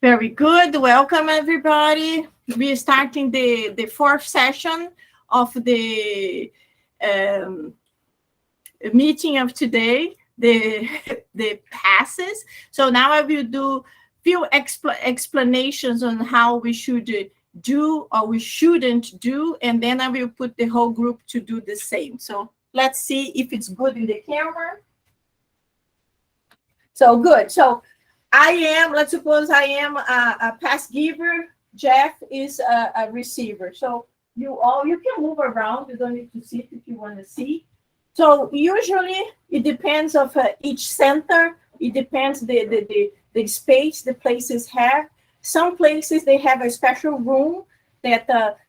Very good. Welcome, everybody. We're starting the fourth session of the um, meeting of today, the passes. So now I will do few explanations on how we should do or we shouldn't do, and then I will put the whole group to do the same. So let's see if it's good in the camera. So good. So let's suppose I am a pass giver. Jeff is a receiver. So you can move around. You don't need to sit if you want to see. So usually it depends of each center. It depends the space the places have. Some places they have a special room that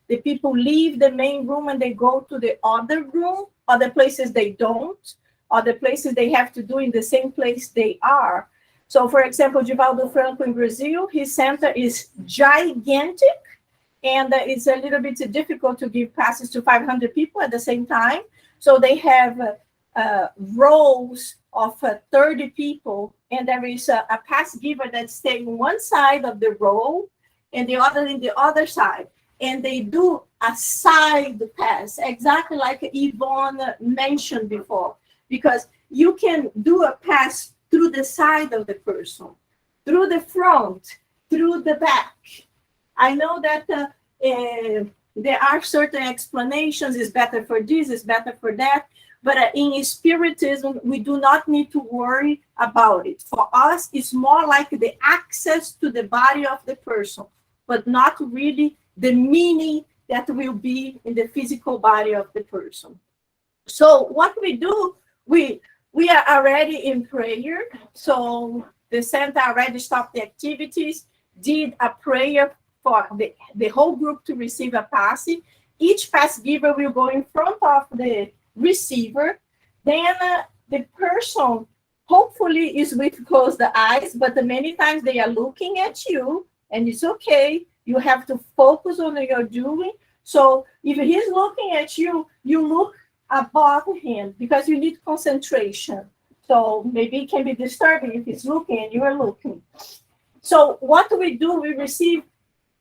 the people leave the main room and they go to the other room. Other places they don't. Other places they have to do in the same place they are. So, for example, Divaldo Franco in Brazil, his center is gigantic, and it's a little bit difficult to give passes to 500 people at the same time. So they have rows of 30 people, and there is a pass giver that's staying on one side of the row and the other in the other side. And they do a side pass, exactly like Yvonne mentioned before, because you can do a pass through the side of the person, through the front, through the back. I know that there are certain explanations, it's better for this, it's better for that, but in Spiritism, we do not need to worry about it. For us, it's more like the access to the body of the person, but not really the meaning that will be in the physical body of the person. So what we do, we are already in prayer. So the center already stopped the activities, did a prayer for the whole group to receive a passe. Each pass giver will go in front of the receiver. Then the person hopefully is with closed eyes, but many times they are looking at you, and it's okay. You have to focus on what you're doing. So if he's looking at you, you look above him because you need concentration. So maybe it can be disturbing if he's looking and you are looking. So what do? We receive,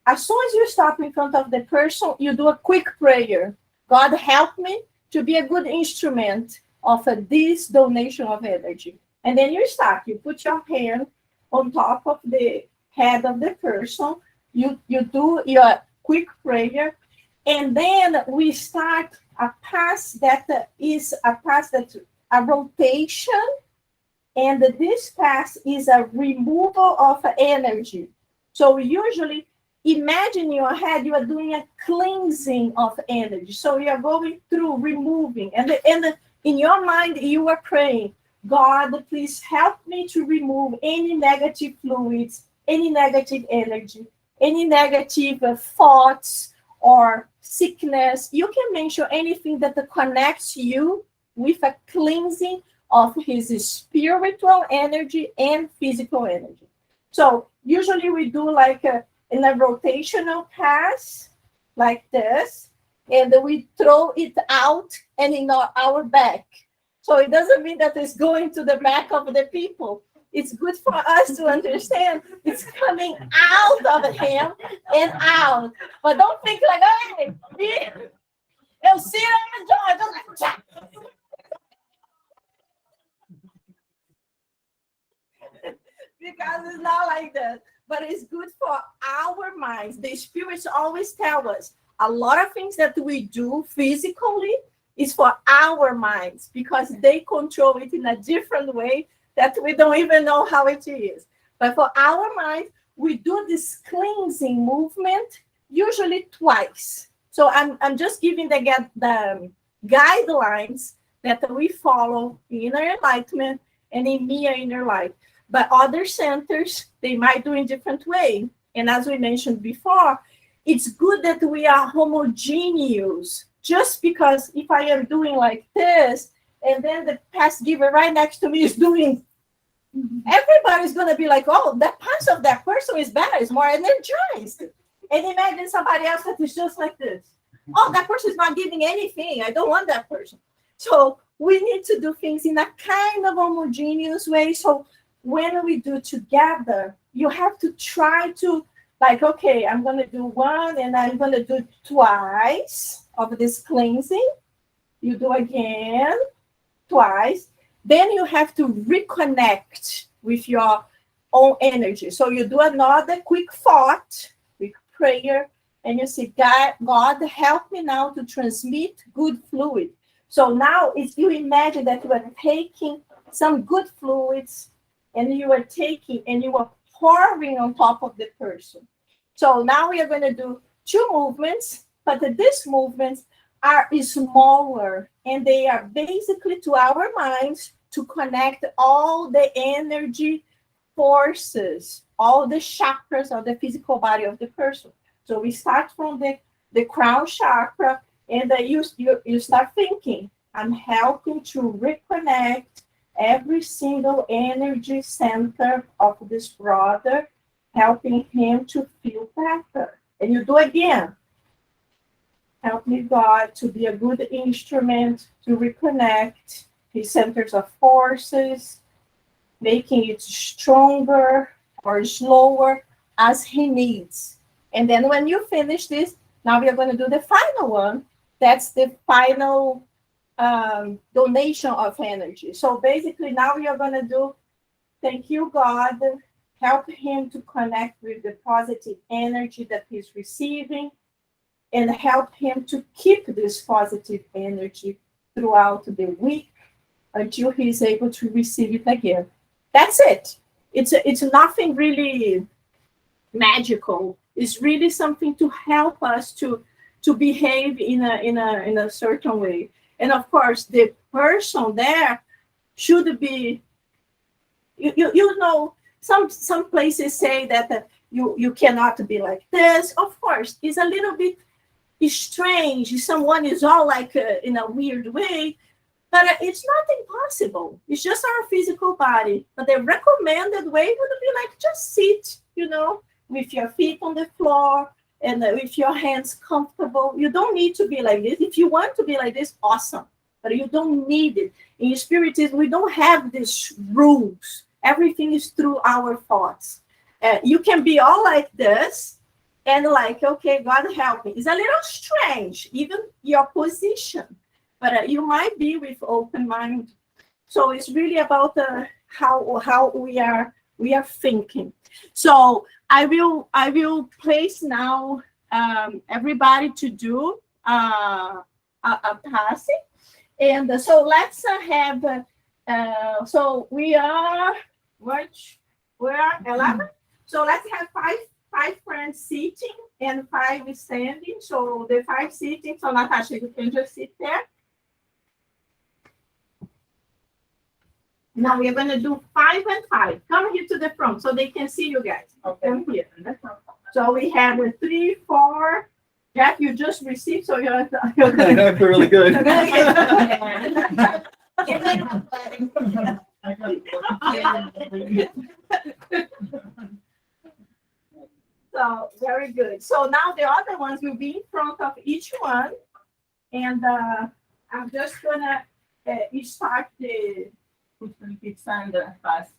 as soon as you stop in front of the person, you do a quick prayer. God help me to be a good instrument of this donation of energy. And then you start, you put your hand on top of the head of the person, you do your quick prayer, and then we start a pass that is a rotation, and this pass is a removal of energy. So usually, imagine in your head you are doing a cleansing of energy. So you are going through removing, and in your mind you are praying, God, please help me to remove any negative fluids, any negative energy, any negative thoughts or sickness. You can mention anything that connects you with a cleansing of his spiritual energy and physical energy. So usually we do like in a rotational pass like this, and we throw it out and in our back. So it doesn't mean that it's going to the back of the people. It's good for us to understand it's coming out of him and out. But don't think like, hey, eu see it. Because it's not like that. But it's good for our minds. The spirits always tell us a lot of things that we do physically is for our minds, because they control it in a different way that we don't even know how it is. But for our mind, we do this cleansing movement usually twice. So I'm just giving the guidelines that we follow in Inner Enlightenment and in Mia InnerLight. But other centers, they might do in different way. And as we mentioned before, it's good that we are homogeneous. Just because if I am doing like this, and then the pass giver right next to me is doing, everybody's going to be like, oh, that pass of that person is better, it's more energized. And imagine somebody else that is just like this. Oh, that person is not giving anything. I don't want that person. So we need to do things in a kind of homogeneous way. So when we do together, you have to try to, like, okay, I'm going to do one and I'm going to do twice of this cleansing. You do again, twice. Then you have to reconnect with your own energy. So you do another quick thought, quick prayer, and you say, God, help me now to transmit good fluid. So now, if you imagine that you are taking some good fluids and you are taking and you are pouring on top of the person. So now we are going to do two movements, but these movements are smaller and they are basically to our minds to connect all the energy forces, all the chakras of the physical body of the person. So we start from the crown chakra, and you start thinking, I'm helping to reconnect every single energy center of this brother, helping him to feel better. And you do again. Help me, God, to be a good instrument to reconnect his centers of forces, making it stronger or slower as he needs. And then when you finish this, now we are going to do the final one. That's the final donation of energy. So basically now we are going to do, thank you, God. Help him to connect with the positive energy that he's receiving and help him to keep this positive energy throughout the week until he is able to receive it again. That's it. It's nothing really magical. It's really something to help us to behave in a certain way. And of course, the person there should be, you know, some places say that you cannot be like this. Of course, it's a little bit strange. Someone is all like in a weird way, but it's not impossible. It's just our physical body. But the recommended way would be like just sit, with your feet on the floor and with your hands comfortable. You don't need to be like this. If you want to be like this, awesome. But you don't need it. In Spiritism, we don't have these rules. Everything is through our thoughts. You can be all like this and like, okay, God help me. It's a little strange, even your position. But you might be with open mind. So it's really about how we are thinking. So I will place now everybody to do a Passe, and so let's have. So we are we are 11. So let's have five friends sitting and 5 standing. So the 5 sitting. So Natasha, you can just sit there. Now we are going to do 5 and 5. Come here to the front so they can see you guys. Okay. Come here. So we have 3, 4. Jeff, you just received, so you're I feel really good. So very good. So now the other ones will be in front of each one, and I'm just gonna start the. Who's gonna keep signing the fast?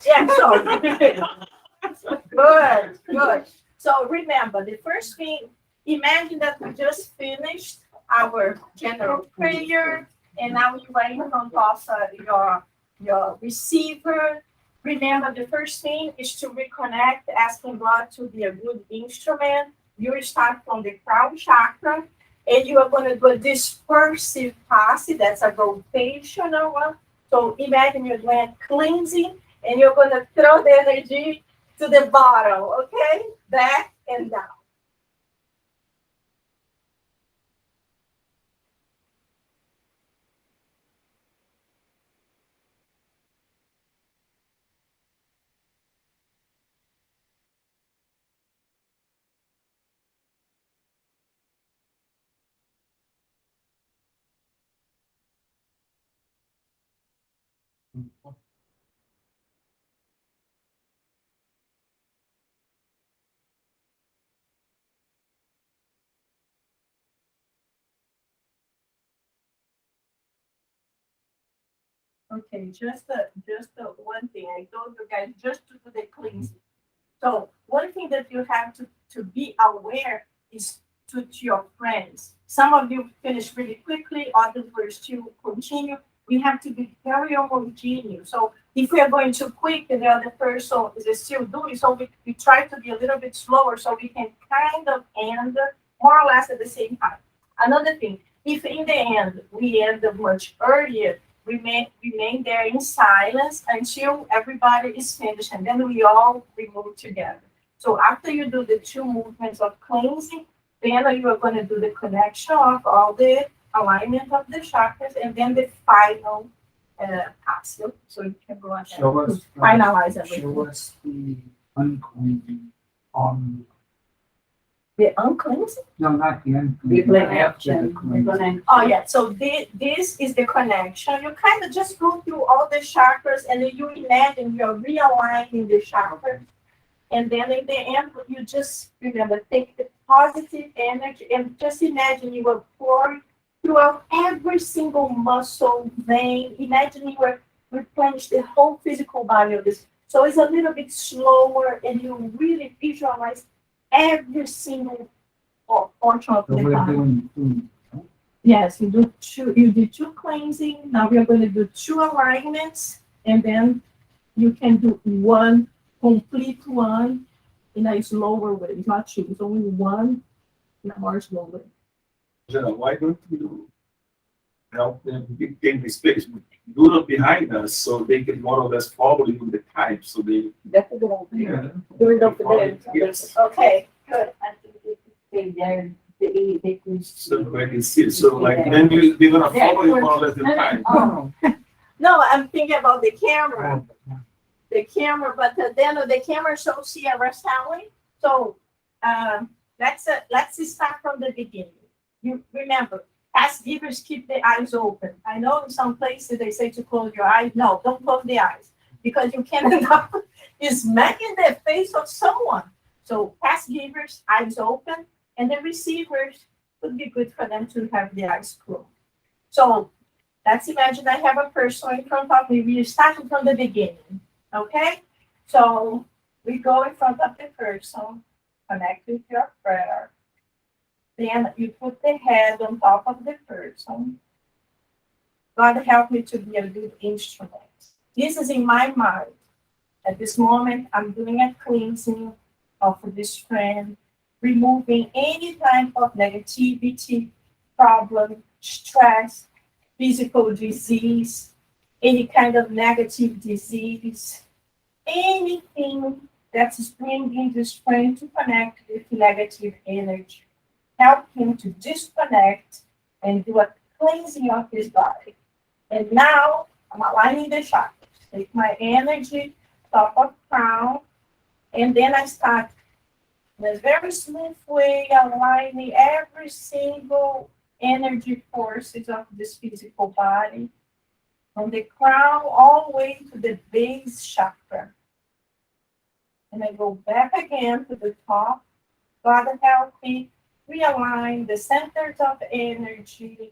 Yeah. So good. So remember, the first thing. Imagine that we just finished our general prayer, and now you are in front of your receiver. Remember, the first thing is to reconnect, asking God to be a good instrument. You start from the crown chakra, and you are going to do a dispersive passe. That's a rotational one. So imagine you're doing cleansing, and you're going to throw the energy to the bottom, okay? Back and down. Okay, just the one thing. I told you guys just to do the cleansing. So one thing that you have to be aware is to your friends. Some of you finish really quickly, others will still continue. We have to be very homogeneous. So if we are going too quick and the other person is still doing, so we try to be a little bit slower so we can kind of end more or less at the same time. Another thing, if in the end we end much earlier, remain there in silence until everybody is finished, and then we all remove together. So after you do the two movements of cleansing, then you are going to do the connection of all the alignment of the chakras, and then the final pass. So you can go ahead and finalize everything. Show us the uncleansing on The uncleansing? no, not the The uncleansing. connection. Oh, yeah. So this is the connection. You kind of just go through all the chakras and then you imagine you're realigning the chakras. And then in the end, you just remember, take the positive energy and just imagine you were pouring throughout every single muscle, vein. Imagine you were replenish the whole physical body of this. So it's a little bit slower and you really visualize every single portion of So the we're body. doing two. Yes, you did two cleansing. Now we are going to do two alignments, and then you can do one complete one in a slower way. It's not two, it's only one in a more slow way. Angela, why don't you help them gain the space? Do them behind us so they can more or less follow you with the time. So they That's a good idea. Do it over there. Yes. Okay, good. I think if you stay there, they can. so when you see so like then they're gonna follow you more or less the time. Oh, No, I'm thinking about the camera. The camera, but then the camera shows Sierra Sally. So let's start from the beginning. You remember, past givers keep the eyes open. I know in some places they say to close your eyes. No, don't close the eyes because you can end up smacking the face of someone. So past givers, eyes open, and the receivers would be good for them to have the eyes closed. So let's imagine I have a person in front of me. We're starting from the beginning. Okay? So we go in front of the person, connect with your prayer. Then you put the head on top of the person. God help me to be a good instrument. This is in my mind. At this moment, I'm doing a cleansing of this friend, removing any type of negativity, problem, stress, physical disease, any kind of negative disease, anything that is bringing this friend to connect with negative energy. Help him to disconnect and do a cleansing of his body. And now I'm aligning the chakras. Take my energy, top of crown, and then I start in a very smooth way aligning every single energy forces of this physical body, from the crown all the way to the base chakra. And I go back again to the top. God help me realign the centers of energy,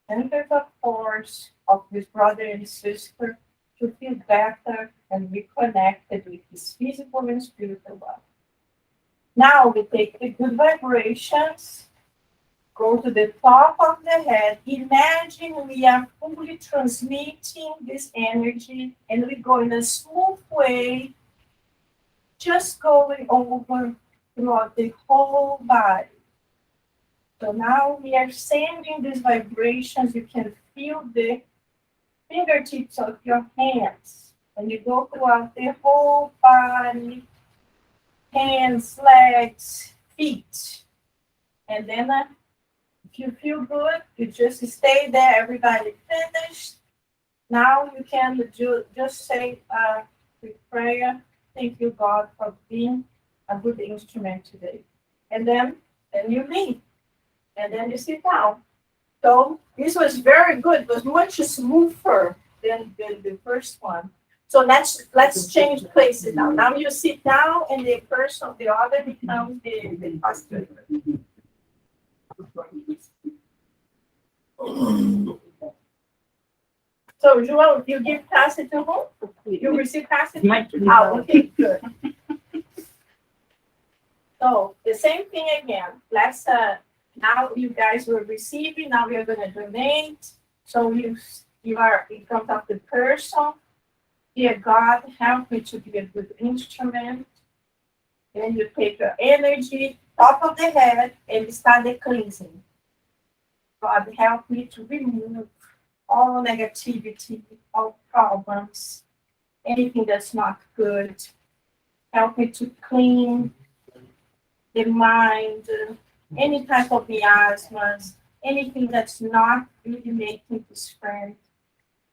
centers of force of this brother and sister to feel better and be connected with his physical and spiritual body. Now we take the good vibrations, go to the top of the head. Imagine we are fully transmitting this energy and we go in a smooth way, just going over throughout the whole body. So now we are sending these vibrations. You can feel the fingertips of your hands. And you go throughout the whole body, hands, legs, feet. And then if you feel good, you just stay there. Everybody finished. Now you can just say a quick prayer. Thank you, God, for being a good instrument today. And then you leave. And then you sit down. So this was very good. It was much smoother than the first one. So let's change places now. Now you sit down and the person, the other becomes the pastor. So, João, you give Passe to whom? You receive Passe? My- Oh, okay, good. So, the same thing again. Let's, now you guys will receive it. Now we are going to donate. So, you are in front of the person. Dear God, help me to be a good instrument. Then you take your energy, top of the head, and start the cleansing. God, help me to remove all negativity, all problems, anything that's not good. Help me to clean the mind, any type of miasmas, anything that's not really making this friend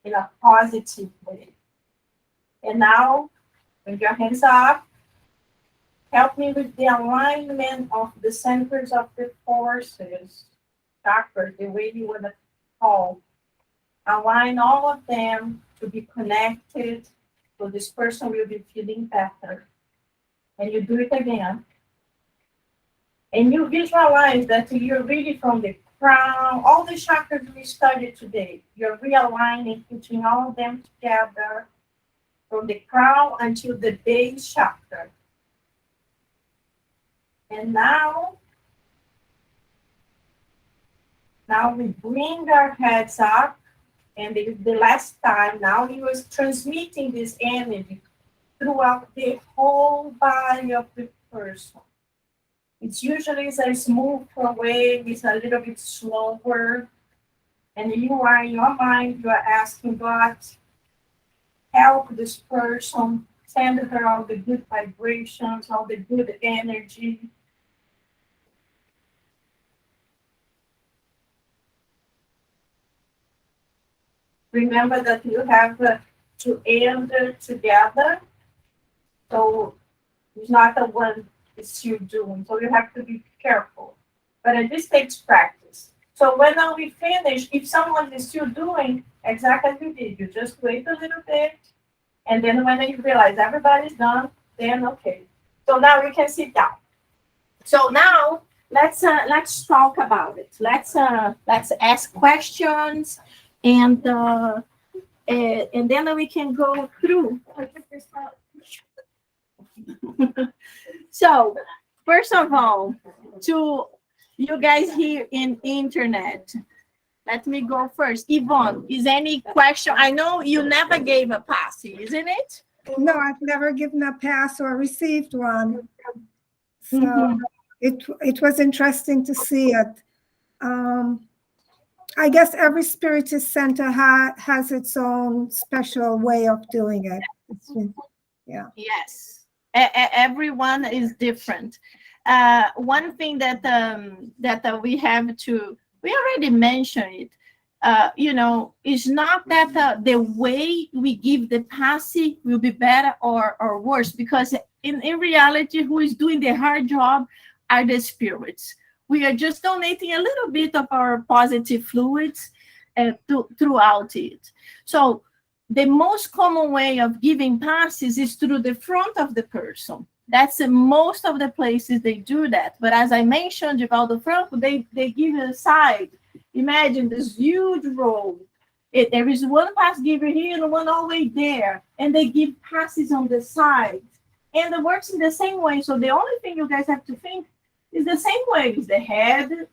in a positive way. And now, bring your hands up. Help me with the alignment of the centers of the forces, chakras, the way you want to call. Align all of them to be connected, so this person will be feeling better. And you do it again. And you visualize that you're really from the crown, all the chakras we studied today, you're realigning, putting all of them together from the crown until the base chakra. And now we bring our heads up, and the last time, now he was transmitting this energy throughout the whole body of the person. It's usually a smooth way, it's a little bit slower. And you are in your mind, you are asking God, help this person, send her all the good vibrations, all the good energy. Remember that you have to end together. So it's not the one it's you doing. So you have to be careful. But this takes practice. So when we finish, if someone is still doing exactly as you did, you just wait a little bit. And then when you realize everybody's done, then okay. So now you can sit down. So now let's talk about it. Let's ask questions, and then we can go through. So first of all, to you guys here in internet, let me go first. Yvonne, is any question? I know you never gave a pass, isn't it? No, I've never given a pass or received one. So Mhm. it was interesting to see it. I guess every Spiritist center has its own special way of doing it. Yeah. Yes, everyone is different. One thing that we have to, we already mentioned it. It's not that the way we give the passe will be better or worse, because in reality, who is doing the hard job are the spirits. We are just donating a little bit of our positive fluids throughout it. So the most common way of giving passes is through the front of the person. That's most of the places they do that. But as I mentioned about the front, they give a side. Imagine this huge road. There is one pass giver here and one all the way there. And they give passes on the side. And it works in the same way. So the only thing you guys have to think is the same way. It's the head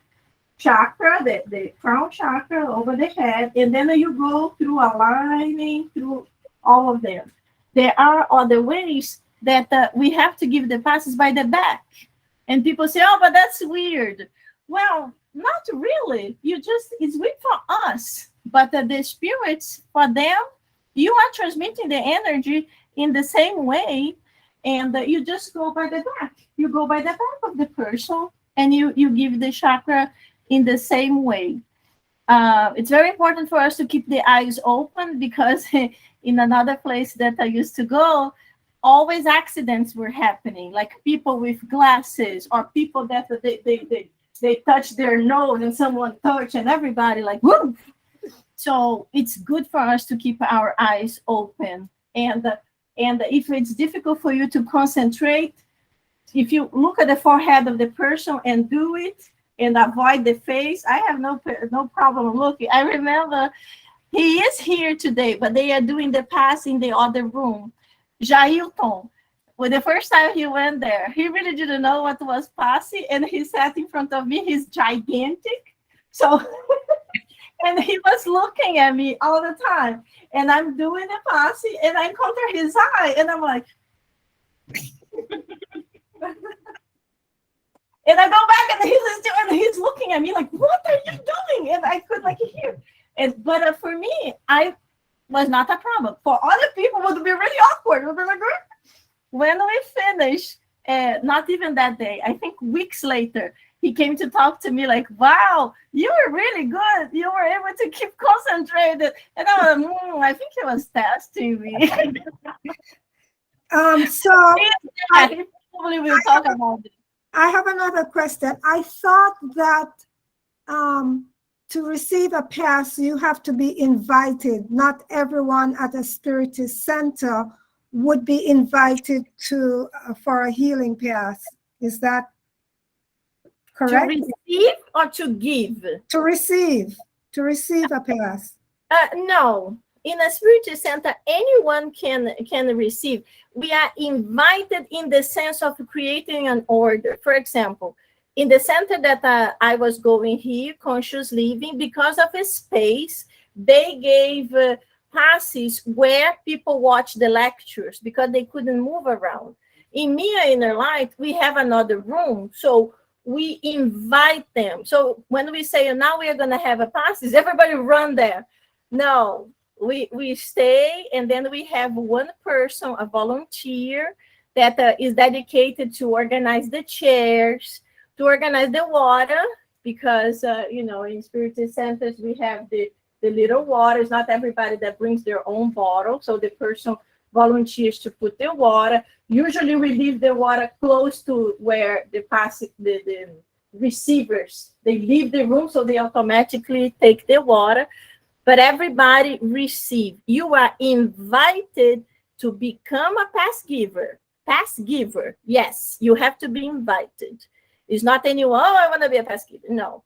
chakra, the crown chakra over the head. And then you go through aligning through all of them. There are other ways that we have to give the passes by the back. And people say, oh, but that's weird. Well, not really. It's weird for us. But the spirits, for them, you are transmitting the energy in the same way. And you just go by the back. You go by the back of the person and you give the chakra in the same way. It's very important for us to keep the eyes open, because in another place that I used to go, always accidents were happening, like people with glasses or people that they touch their nose and someone touched and everybody like, whoop. So it's good for us to keep our eyes open. And if it's difficult for you to concentrate, if you look at the forehead of the person and do it and avoid the face, I have no problem looking. I remember He is here today, but they are doing the pass in the other room. Jailton, when the first time he went there, he really didn't know what was Passe, and he sat in front of me. He's gigantic, so and he was looking at me all the time. And I'm doing the Passe, and I encounter his eye, and I'm like, and I go back, and he's looking at me like, "What are you doing?" And I could like hear. But for me, I was not a problem. For other people, it would be really awkward. It would be like, when we finished, not even that day, I think weeks later, he came to talk to me like, "Wow, you were really good. You were able to keep concentrated." And I was like, I think he was testing me. So He probably will talk about it. I have another question. I thought that to receive a pass, you have to be invited. Not everyone at a Spiritist center would be invited to for a healing pass. Is that correct? To receive or to give? To receive a pass. No. In a Spiritist center, anyone can receive. We are invited in the sense of creating an order. For example, in the center that I was going here, Conscious Living, because of a space, they gave passes where people watch the lectures because they couldn't move around. In Mia InnerLight, we have another room, so we invite them. So when we say, now we are going to have a passes, everybody run there. No, we stay, and then we have one person, a volunteer, that is dedicated to organize the chairs, to organize the water, because, in Spiritist centers, we have the little waters. Not everybody that brings their own bottle, so the person volunteers to put the water. Usually we leave the water close to where the receivers, they leave the room, so they automatically take the water. But everybody receive. You are invited to become a pass giver. Pass giver, yes, you have to be invited. It's not anyone, I want to be a pass giver. No.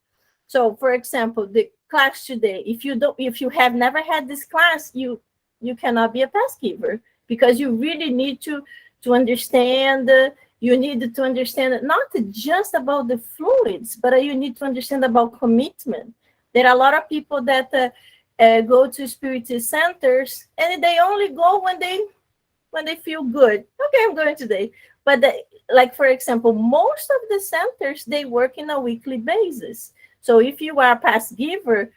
So, for example, the class today, if you have never had this class, you cannot be a pass giver, because you really need to understand. You need to understand not just about the fluids, but you need to understand about commitment. There are a lot of people that go to Spiritist centers, and they only go when they feel good. Okay, I'm going today. But like, for example, most of the centers, they work in a weekly basis. So if you are a pass giver,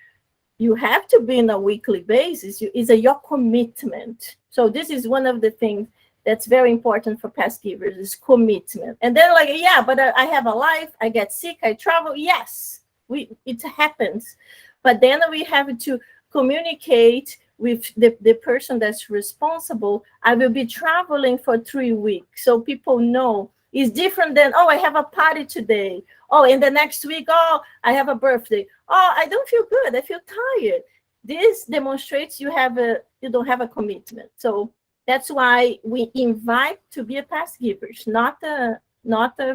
you have to be in a weekly basis. It's your commitment. So this is one of the things that's very important for pass givers, is commitment. And then like, yeah, but I have a life, I get sick, I travel. Yes, it happens. But then we have to communicate with the person that's responsible. I will be traveling for 3 weeks, so people know. It's different than, I have a party today. In the next week, I have a birthday. I don't feel good, I feel tired. This demonstrates you don't have a commitment. So that's why we invite to be a pass giver, not a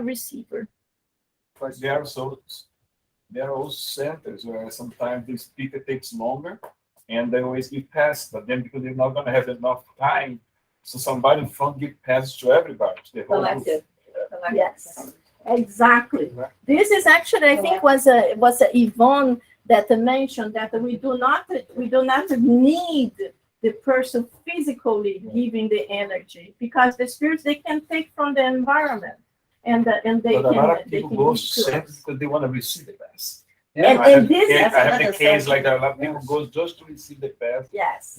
receiver. But there are also centers where sometimes the speaker takes longer, and they always give pass, but then because they're not going to have enough time, so somebody in front give pass to everybody. To the whole group. Yes, exactly. This is actually, I think, was Yvonne that mentioned that we do not need the person physically giving the energy, because the spirits, they can take from the environment, and they but can. A lot of people go to us. centers because they want to receive the pass. And I have this the case like a lot of people go just to receive the pass. yes.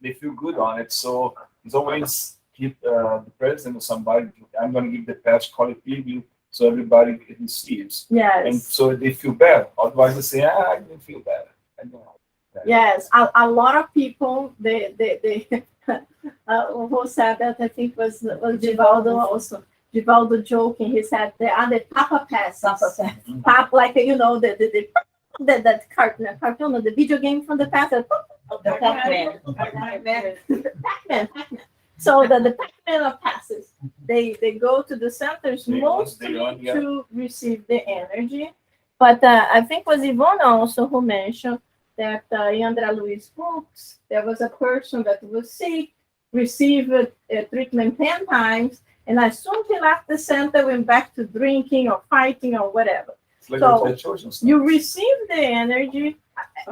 They feel good on it. So it's always keep the president or somebody. I'm going to give the pass, call it people, so everybody receives. Yes. And so they feel bad. Otherwise, they say, I didn't feel bad. I don't know. Yes, a lot of people, they who said that, I think was Givaldo also. Givaldo joking, he said there are the Papa passes. Papa, like, that cartoon, the video game from the past. Pac-Man. Pac-Man. So the Pac-Man of passes, they go to the centers mostly to receive the energy. But I think it was Yvonne also who mentioned that in André Luiz books, there was a person that was sick, received treatment 10 times, and as soon as he left the center, went back to drinking or fighting or whatever. It's like So, the children stuff. You receive the energy,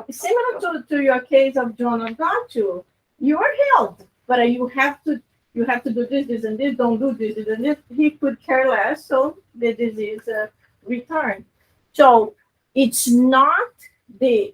similar to your case of John and Gato. You are healed, but you have to do this, and this. Don't do this, and this. He could care less, so the disease returned. So it's not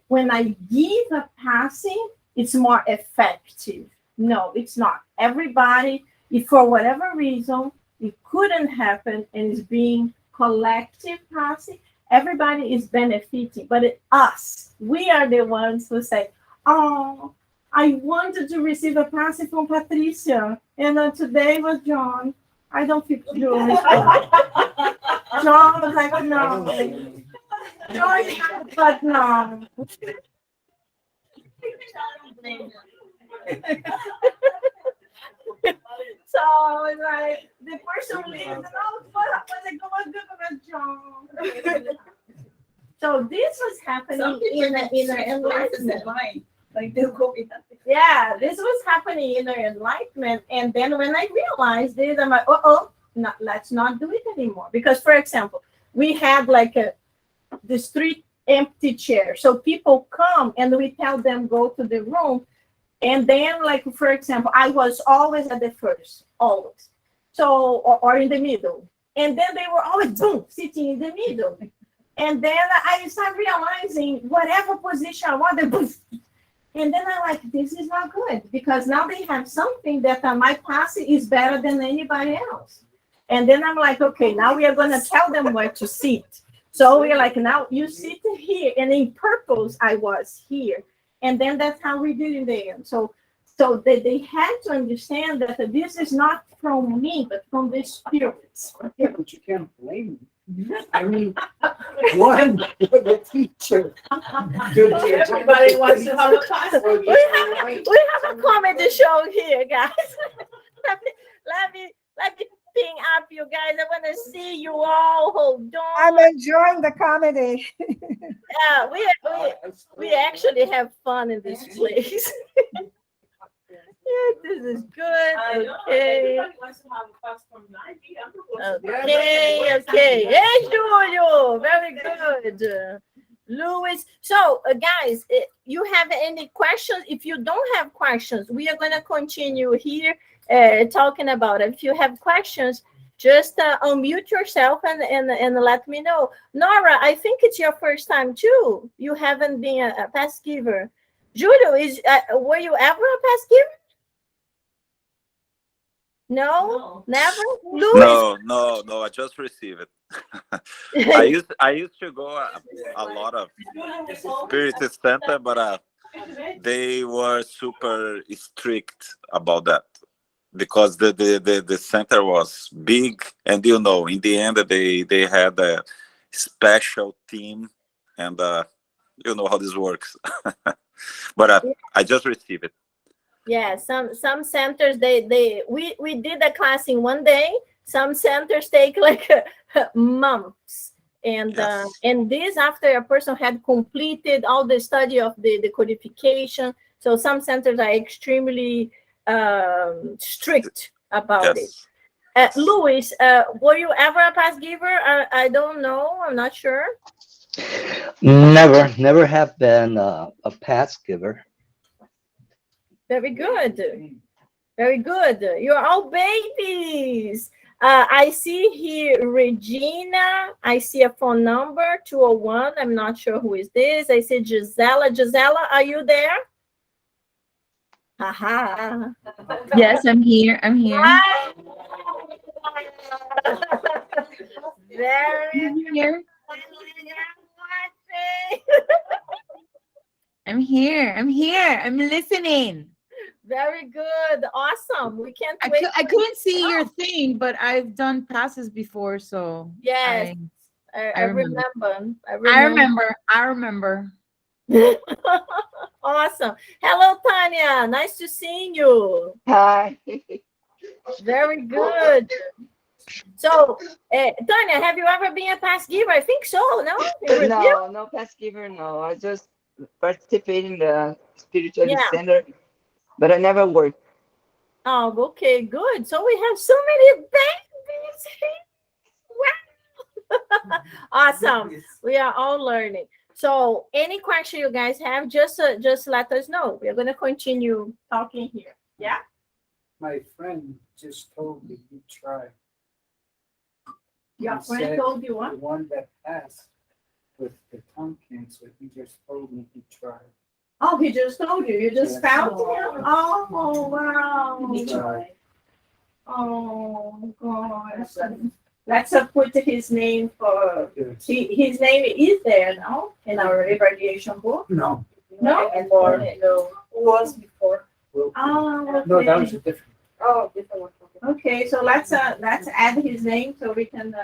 when I give a passing, it's more effective. No, it's not. Everybody, if for whatever reason it couldn't happen and is being collective passing, everybody is benefiting. But us, we are the ones who say, "Oh, I wanted to receive a passing from Patricia, and today was John. I don't feel good." John was like, "No." John, but no. So it's like the person leaves and was it going good with John? So this was happening in the enlightenment. Like they'll go with that. Yeah, this was happening in the enlightenment, and then when I realized this, I'm like, no, let's not do it anymore. Because, for example, we had like the street empty chair, so people come and we tell them go to the room. And then, like, for example, I was always at the first, always. So, or in the middle. And then they were always, boom, sitting in the middle. And then I started realizing whatever position I wanted, boom. And then I'm like, this is not good. Because now they have something that my pass is better than anybody else. And then I'm like, okay, now we are going to tell them where to sit. So we're like, now you sit here. And in purpose, I was here. And then that's how we did in the end. So they had to understand that this is not from me, but from the spirits. Yeah, but you can't blame me. I mean, one, the teacher. Everybody wants to have a class. We have a comedy show here, guys. let me ping up you guys. I want to see you all. Hold on. I'm enjoying the comedy. Yeah, we actually have fun in this place. Yeah, this is good. Okay. Okay. Hey, Julio. Very good. Louis. So, guys, you have any questions? If you don't have questions, we are going to continue here talking about it. If you have questions, just unmute yourself and let me know. Nora, I think it's your first time too. You haven't been a pass giver. Julio, were you ever a pass giver? No, never. Louis? No. I just received it. I used to go a lot of Spiritist center, but they were super strict about that because the center was big, and in the end they had a special team, and you know how this works. But I just received it. Yeah, some centers we did a class in one day. Some centers take like months, and Yes. And this after a person had completed all the study of the codification. So some centers are extremely strict about Yes. it. Louis, were you ever a pass giver? I don't know. I'm not sure. Never have been a pass giver. Very good. Very good. You're all babies. I see here Regina. I see a phone number 201. I'm not sure who is this. I see Gisela. Gisela, are you there? Aha. Yes, I'm here. I'm here. Hi. Very I'm here. I'm I'm here. I'm here. I'm listening. Very good. Awesome. We can't wait. I couldn't see your thing, but I've done passes before, so Yes, I remember. remember. I remember. Awesome. Hello, Tanya. Nice to see you. Hi. Very good. So, Tanya, have you ever been a pass giver? I think so. No? In Brazil? No pass giver, no. I just participate in the spiritual Yeah. center, but I never worked. Oh, okay, good. So we have so many babies. Wow. Awesome. We are all learning. So any question you guys have, just let us know. We're going to continue talking here. Yeah. My friend just told me he tried. Your He friend said told you the what? one that passed with the tongue cancer, he just told me he tried. Oh, he just told you. You just Yes. found him? Oh, wow. He tried. Oh, gosh. Let's put his name for. Yes. His name is there now in our irradiation book. No. No? Anymore. No. Who was before? Well, Oh, no, that okay. was a different. Oh, different one. Okay, so let's add his name so we can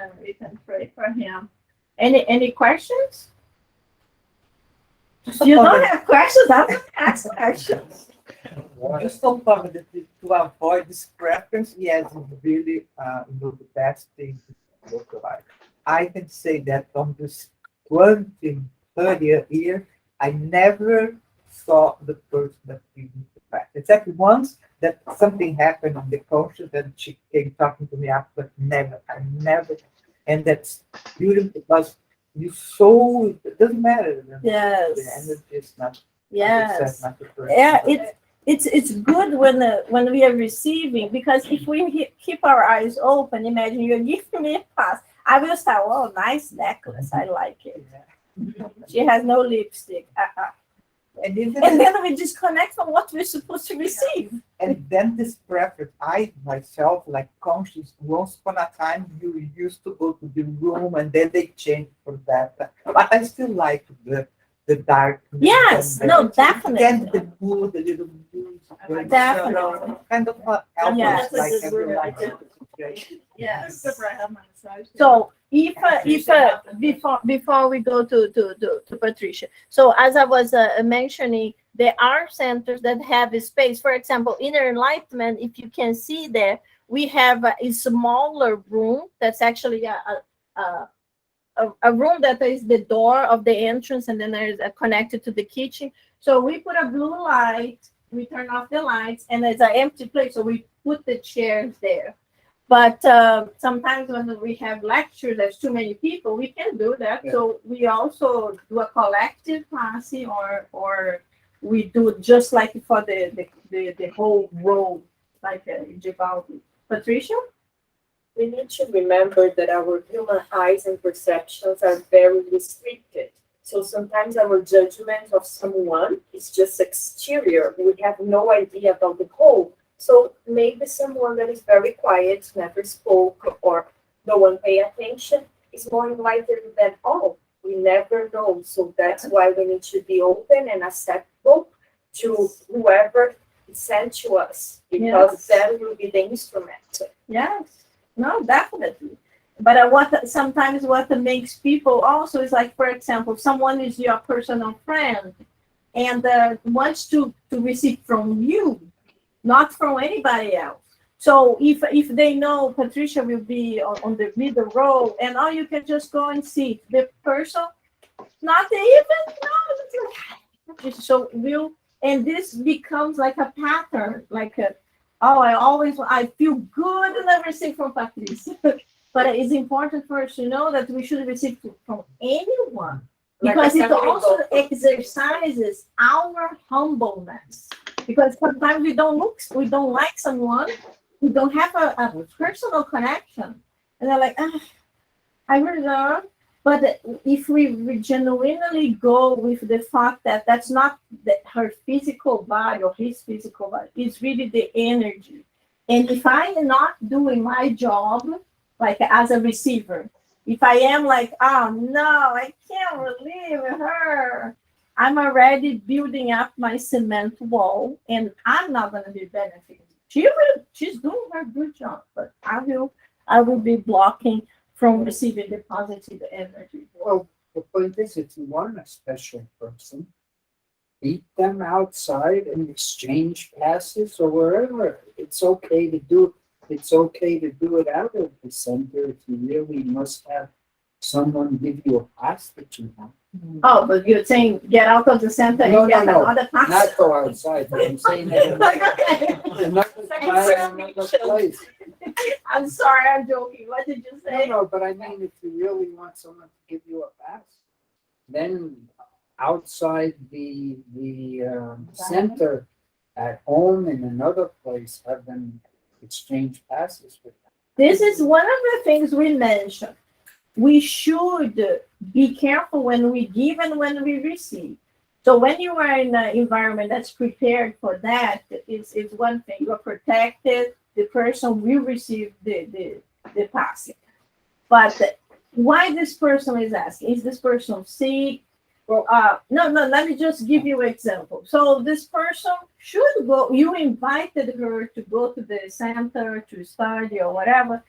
pray for him. Any questions? You don't have questions? I'm gonna ask questions. Just on top of that, to avoid this preference, yes, really, the best thing to look like. I can say that on this 30th year, I never saw the person that we need to practice. Except once that something happened on the conscious and she came talking to me after, but I never, and that's beautiful because you so, it doesn't matter. Yes. The energy is not, Yes. not the person. Yeah, it's good when we are receiving, because if we keep our eyes open, imagine you're giving me a pass. I will say, oh, nice necklace. I like it. She has no lipstick. And even And then we disconnect from what we're supposed to receive. and then this preference, I myself, like conscious, once upon a time, you used to go to the room and then they changed for that. But I still like the dark. Yes, no, definitely. Then the mood, the little music. Definitely. Kind of help Yes. us, like every life situation. Yes. So before we go to Patricia, so as I was mentioning, there are centers that have a space. For example, Inner Enlightenment, if you can see there, we have a smaller room that's actually a room that is the door of the entrance, and then there's connected to the kitchen. So we put a blue light, we turn off the lights, and there's an empty place, so we put the chairs there. But sometimes when we have lectures, there's too many people, we can do that. Yeah. So we also do a collective Passe, or we do just like for the whole row, like Givaldi. Patricia? We need to remember that our human eyes and perceptions are very restricted. So sometimes our judgment of someone is just exterior. We have no idea about the whole. So maybe someone that is very quiet, never spoke, or no one pay attention is more enlightened than all. We never know. So that's why we need to be open and acceptable to whoever is sent to us, because that will be the instrument. Yes. No, definitely. But sometimes what makes people also is, like, for example, someone is your personal friend and wants to receive from you, not from anybody else. So if they know Patricia will be on the middle row, and all you can just go and see the person, not even know. So and this becomes like a pattern, like I feel good and I receive from Patricia. But it's important for us to know that we should receive from anyone, because it also exercises our humbleness. Because sometimes we don't like someone, we don't have a personal connection, and they're like, I reserve. But if we genuinely go with the fact that that's not her physical body or his physical body, it's really the energy. And if I am not doing my job, like as a receiver, if I am like, oh no, I can't believe her, I'm already building up my cement wall, and I'm not going to be benefiting. She's doing her good job, but I will be blocking from receiving the positive energy. Well, the point is, if you want a special person, meet them outside and exchange passes or wherever. It's okay to do. It's okay to do it out of the center if you really must have someone give you a pass that you want. Oh, but you're saying get out of the center No, and get no, no. another pass? Not go outside, but I'm saying that in Okay. another place. I'm sorry, I'm joking. What did you No, say? no, but I mean, if you really want someone to give you a pass, then outside the center at home in another place, have them exchange passes with them. This is one of the things we mentioned. We should be careful when we give and when we receive. So when you are in an environment that's prepared for that, it's one thing. You're protected. The person will receive the passing. But why this person is asking? Is this person sick? No, let me just give you an example. So this person should go, you invited her to go to the center to study or whatever.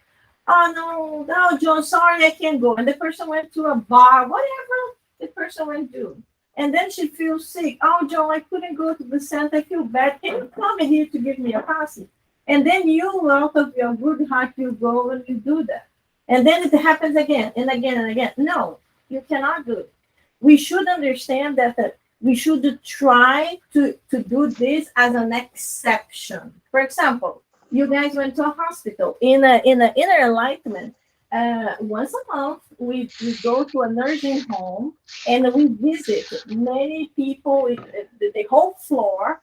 Oh, no, John, sorry, I can't go. And the person went to a bar, whatever the person went to. And then she feels sick. Oh, John, I couldn't go to the center. I feel bad. Can you come here to give me a pass? And then you, out of your good heart, you go and you do that. And then it happens again and again and again. No, you cannot do it. We should understand that we should try to do this as an exception. For example, you guys went to a hospital in an inner enlightenment. Once a month, we go to a nursing home and we visit many people, the whole floor.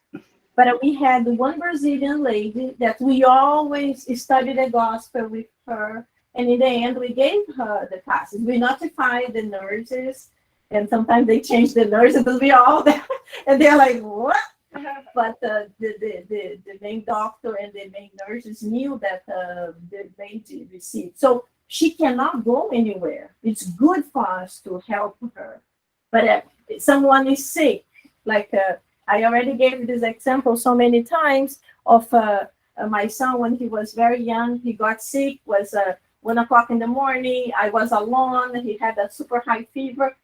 But we had one Brazilian lady that we always studied the gospel with her. And in the end, we gave her the passes. We notified the nurses. And sometimes they change the nurses, and we all there, and they're like, what? But the main doctor and the main nurses knew that the lady received. So she cannot go anywhere. It's good for us to help her. But if someone is sick, like I already gave this example so many times of my son when he was very young, he got sick, was 1 o'clock in the morning. I was alone. He had a super high fever.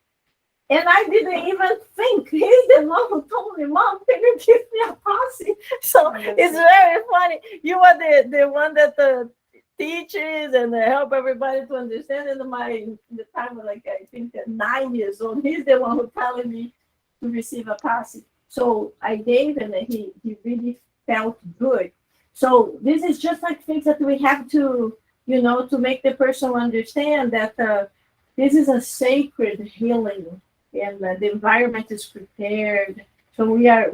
And I didn't even think. He's the one who told me, Mom, can you give me a Passe? So it's very funny. You are the one that teaches and help everybody to understand. And the time was like, I think 9 years old, he's the one who telling me to receive a Passe. So I gave him and he really felt good. So this is just like things that we have to, to make the person understand that this is a sacred healing. And the environment is prepared. So we are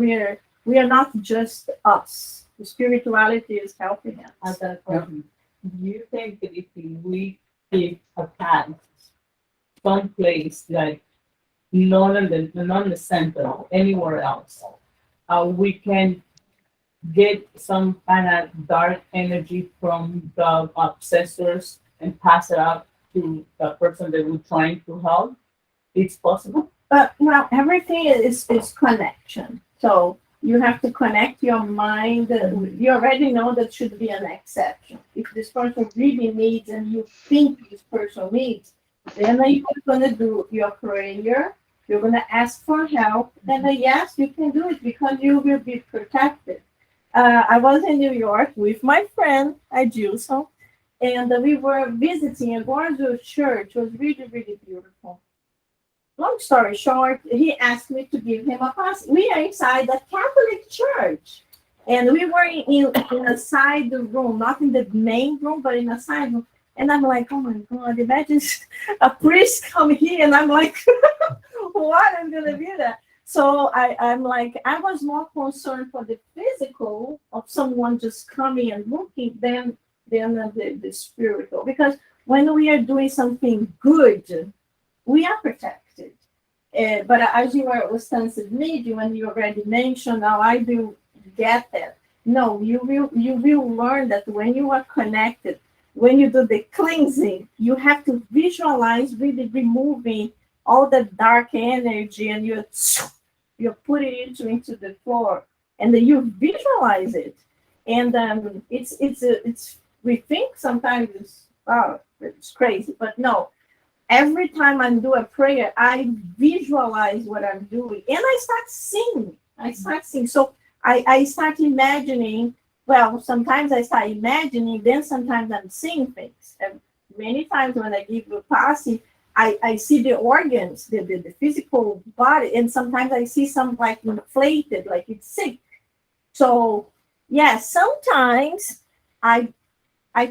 not just us. The spirituality is helping us. I got a question. Do you think that if we give a pass someplace like not in the center, anywhere else, we can get some kind of dark energy from the obsessors and pass it out to the person that we're trying to help? It's possible. Well, everything is connection. So you have to connect your mind. You already know that should be an exception. If this person really needs and you think this person needs, then you're going to do your prayer. You're going to ask for help. Then yes, you can do it because you will be protected. I was in New York with my friend, Adilson, and we were visiting a gorgeous church. It was really, really beautiful. Long story short, he asked me to give him a pass. We are inside a Catholic church. And we were in a side room, not in the main room, but in a side room. And I'm like, oh my God, imagine a priest come here. And I'm like, what? I'm going to be there. So I'm like, I was more concerned for the physical of someone just coming and looking than the spiritual. Because when we are doing something good, we are protected. But as you were extensive media, and you already mentioned, now I do get that. No, you will learn that when you are connected, when you do the cleansing, you have to visualize really removing all the dark energy, and you put it into the floor, and then you visualize it. And it's we think sometimes it's crazy, but no. Every time I do a prayer, I visualize what I'm doing, and I start singing. So I start imagining. Well, sometimes I start imagining, then sometimes I'm seeing things. And many times when I give a Passe, I see the organs, the physical body, and sometimes I see some like inflated, like it's sick. So yes, sometimes I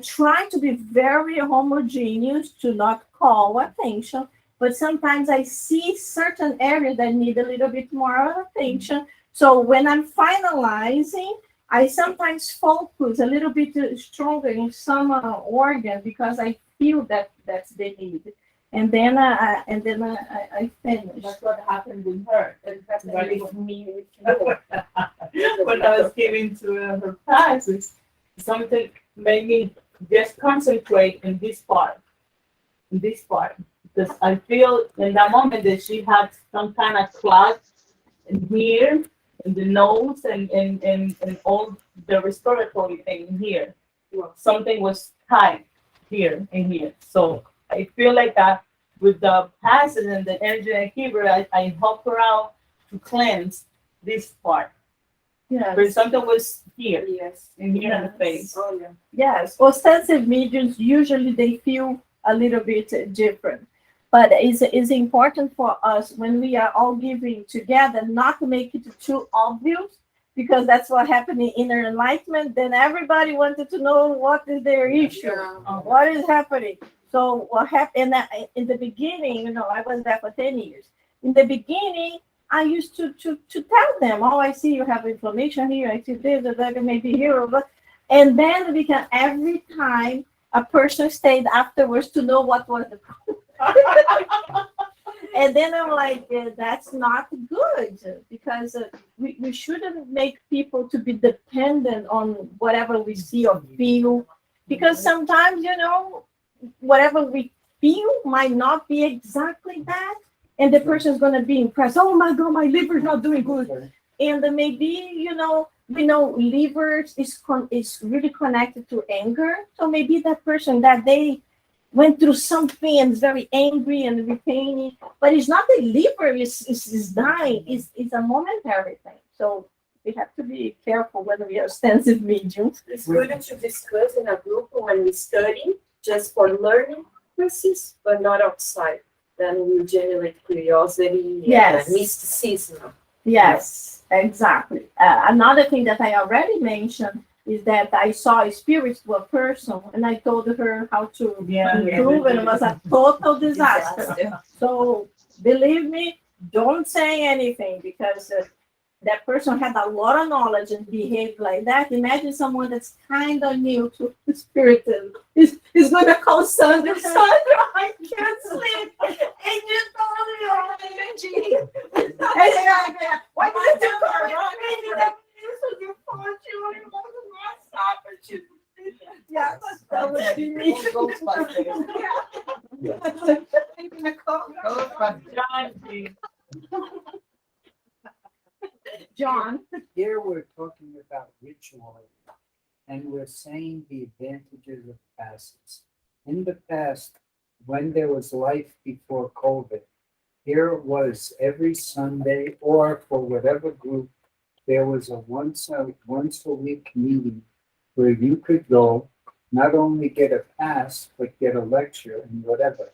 try to be very homogeneous to not call attention, but sometimes I see certain areas that need a little bit more attention. So when I'm finalizing, I sometimes focus a little bit stronger in some organ because I feel that that's the need. And then I finish. That's what happened with her. And that's Right. with me, with you. When I was giving to her classes, something made me just concentrate in this part, because I feel in that moment that she had some kind of clot in here, in the nose, and all the respiratory thing in here. Something was tight here and here. So I feel like that with the passes and the energy and keeper, I help her out to cleanse this part. Yes. But something was here, Yes. in here in the Yes. face. Oh, yeah. Yes, ostensive mediums usually they feel a little bit different, but it's important for us when we are all giving together not to make it too obvious, because that's what happened in inner enlightenment. Then everybody wanted to know what is their issue, what is happening. So what happened in the beginning? You know, I was there for 10 years. In the beginning, I used to tell them, oh, I see you have inflammation here, I see this, or that, maybe here, or that. And then because every time a person stayed afterwards to know what was the problem. And then I'm like, that's not good, because we shouldn't make people to be dependent on whatever we see or feel, because sometimes, you know, whatever we feel might not be exactly that. And the person is going to be impressed. Oh my God, my liver is not doing good. And maybe, you know, we know liver is really connected to anger. So maybe that person that day went through something and is very angry and retaining, but it's not the liver is dying. It's a momentary thing. So we have to be careful whether we are sensitive mediums. It's good to discuss in a group when we study, just for learning purposes, but not outside. Then we generate curiosity Yes. and mysticism. Yes, exactly. Another thing that I already mentioned is that I saw a spiritual person and I told her how to improve, and it was a total disaster. So believe me, don't say anything, because that person had a lot of knowledge and behaved like that. Imagine someone that's kind of new to spiritism is going to call Sandra, I can't sleep. And you told me, oh, Angy. Why did you call me? So you thought you were going to stop and you. Yeah, that would be me. John. Here we're talking about ritual, and we're saying the advantages of passes. In the past, when there was life before COVID, here it was every Sunday, or for whatever group, there was a once a week meeting where you could go, not only get a pass, but get a lecture and whatever.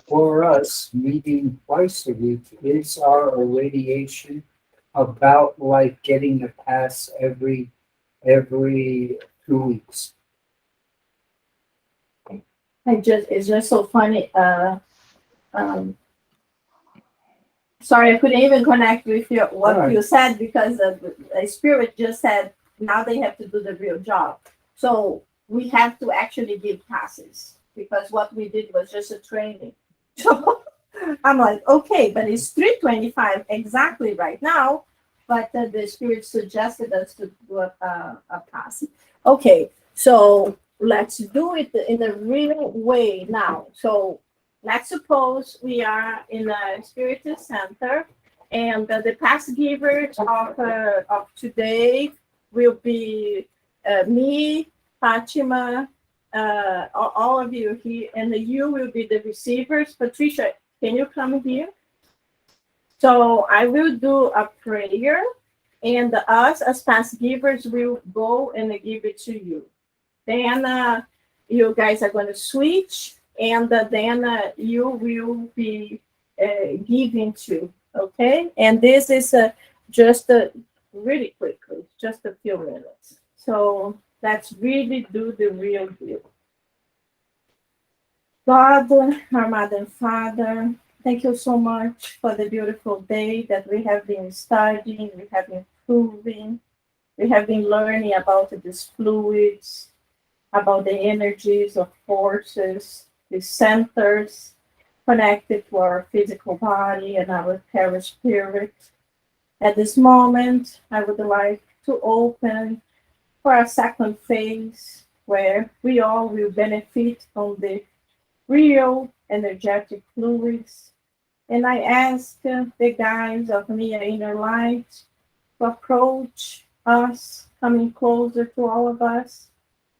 For us, meeting twice a week is our irradiation, about like getting a pass every 2 weeks. It's just so funny. Sorry, I couldn't even connect with what you said, because the spirit just said now they have to do the real job. So we have to actually give passes, because what we did was just a training. So I'm like, okay, but it's 3:25 exactly right now, but the spirit suggested us to do a pass. Okay, so let's do it in a real way now. So let's suppose we are in a Spiritist center, and the pass givers of today will be me, Fatima, all of you here, and you will be the receivers. Patricia, can you come here? So I will do a prayer, and us as pass givers will go and give it to you. Then you guys are going to switch, and then you will be giving to. Okay, and this is just really quickly, just a few minutes. So let's really do the real deal. God, our Mother and Father, thank you so much for the beautiful day that we have been studying, we have been proving, we have been learning about these fluids, about the energies of forces, the centers connected to our physical body and our perispirit. At this moment, I would like to open for a second phase where we all will benefit from the real energetic fluids. And I ask the guides of Mia InnerLight to approach us, coming closer to all of us,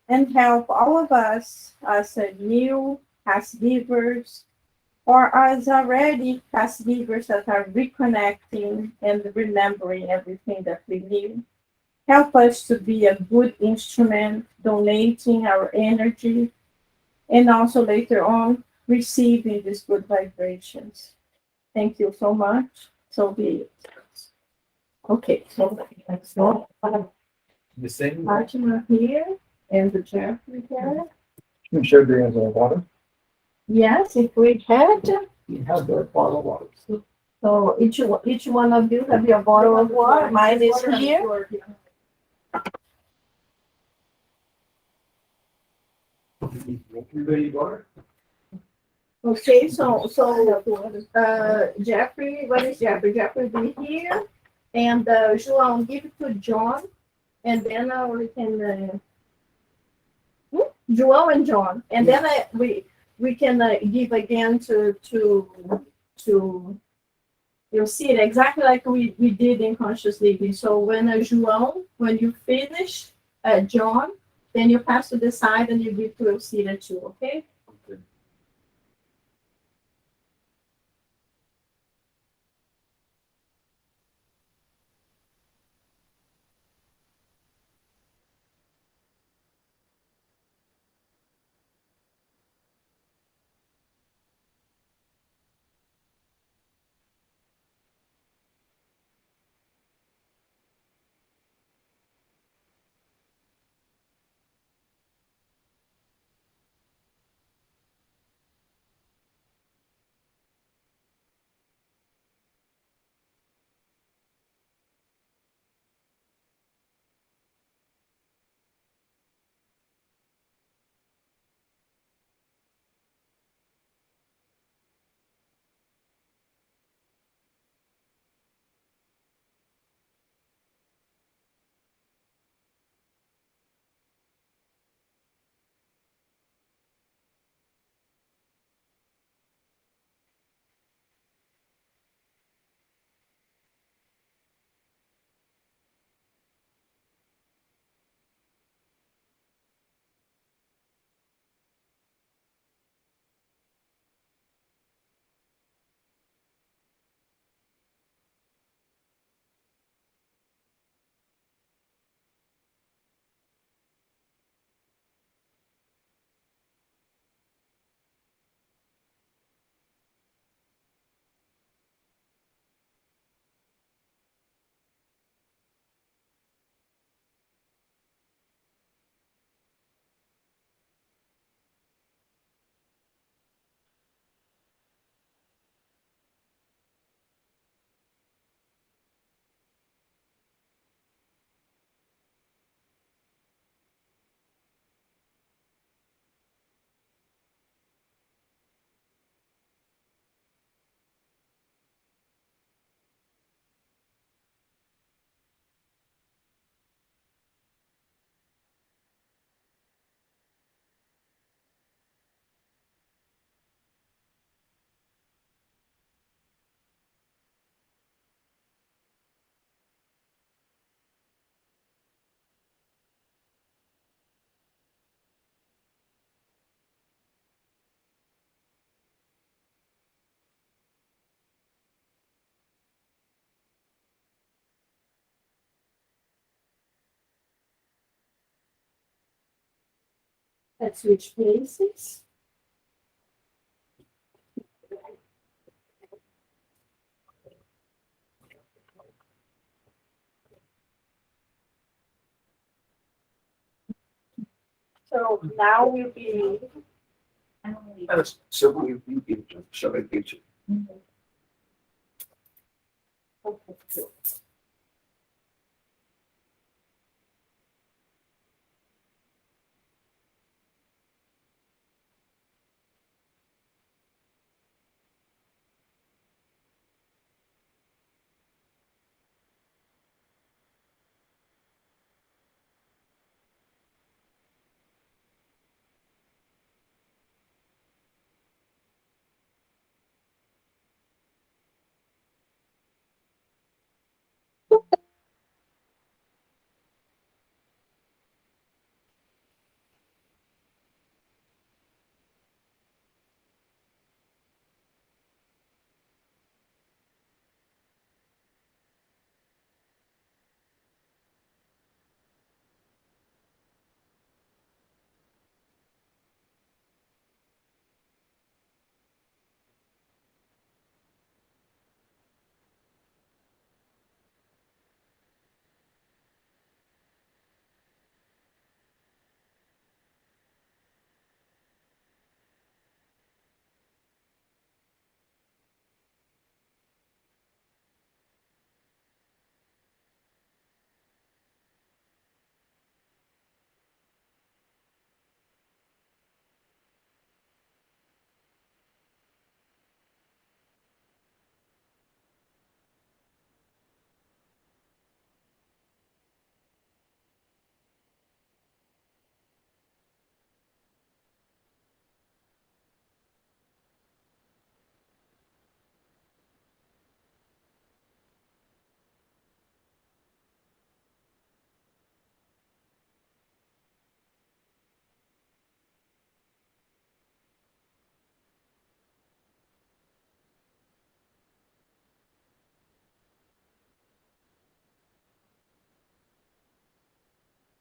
and help all of us as a new past givers or as already past givers that are reconnecting and remembering everything that we knew. Help us to be a good instrument, donating our energy, and also later on receiving these good vibrations. Thank you so much. So be it. Okay, so let's go. The same. Fatima here and the Jeffrey here. You should be as a water. Yes, if we had. You have the bottle of water. So each one of you have your bottle of water. Mine is here. Everybody water? Okay, so Jeffrey, what is Jeffrey? Jeffrey will be here, and João, give it to John, and then we can João and John, and then we can give again to you'll see it exactly like we did in conscious living. So when João, when you finish John, then you pass to the side and you give to Elcida too, okay? Let's switch places. So now we'll be. So we shall I teach you?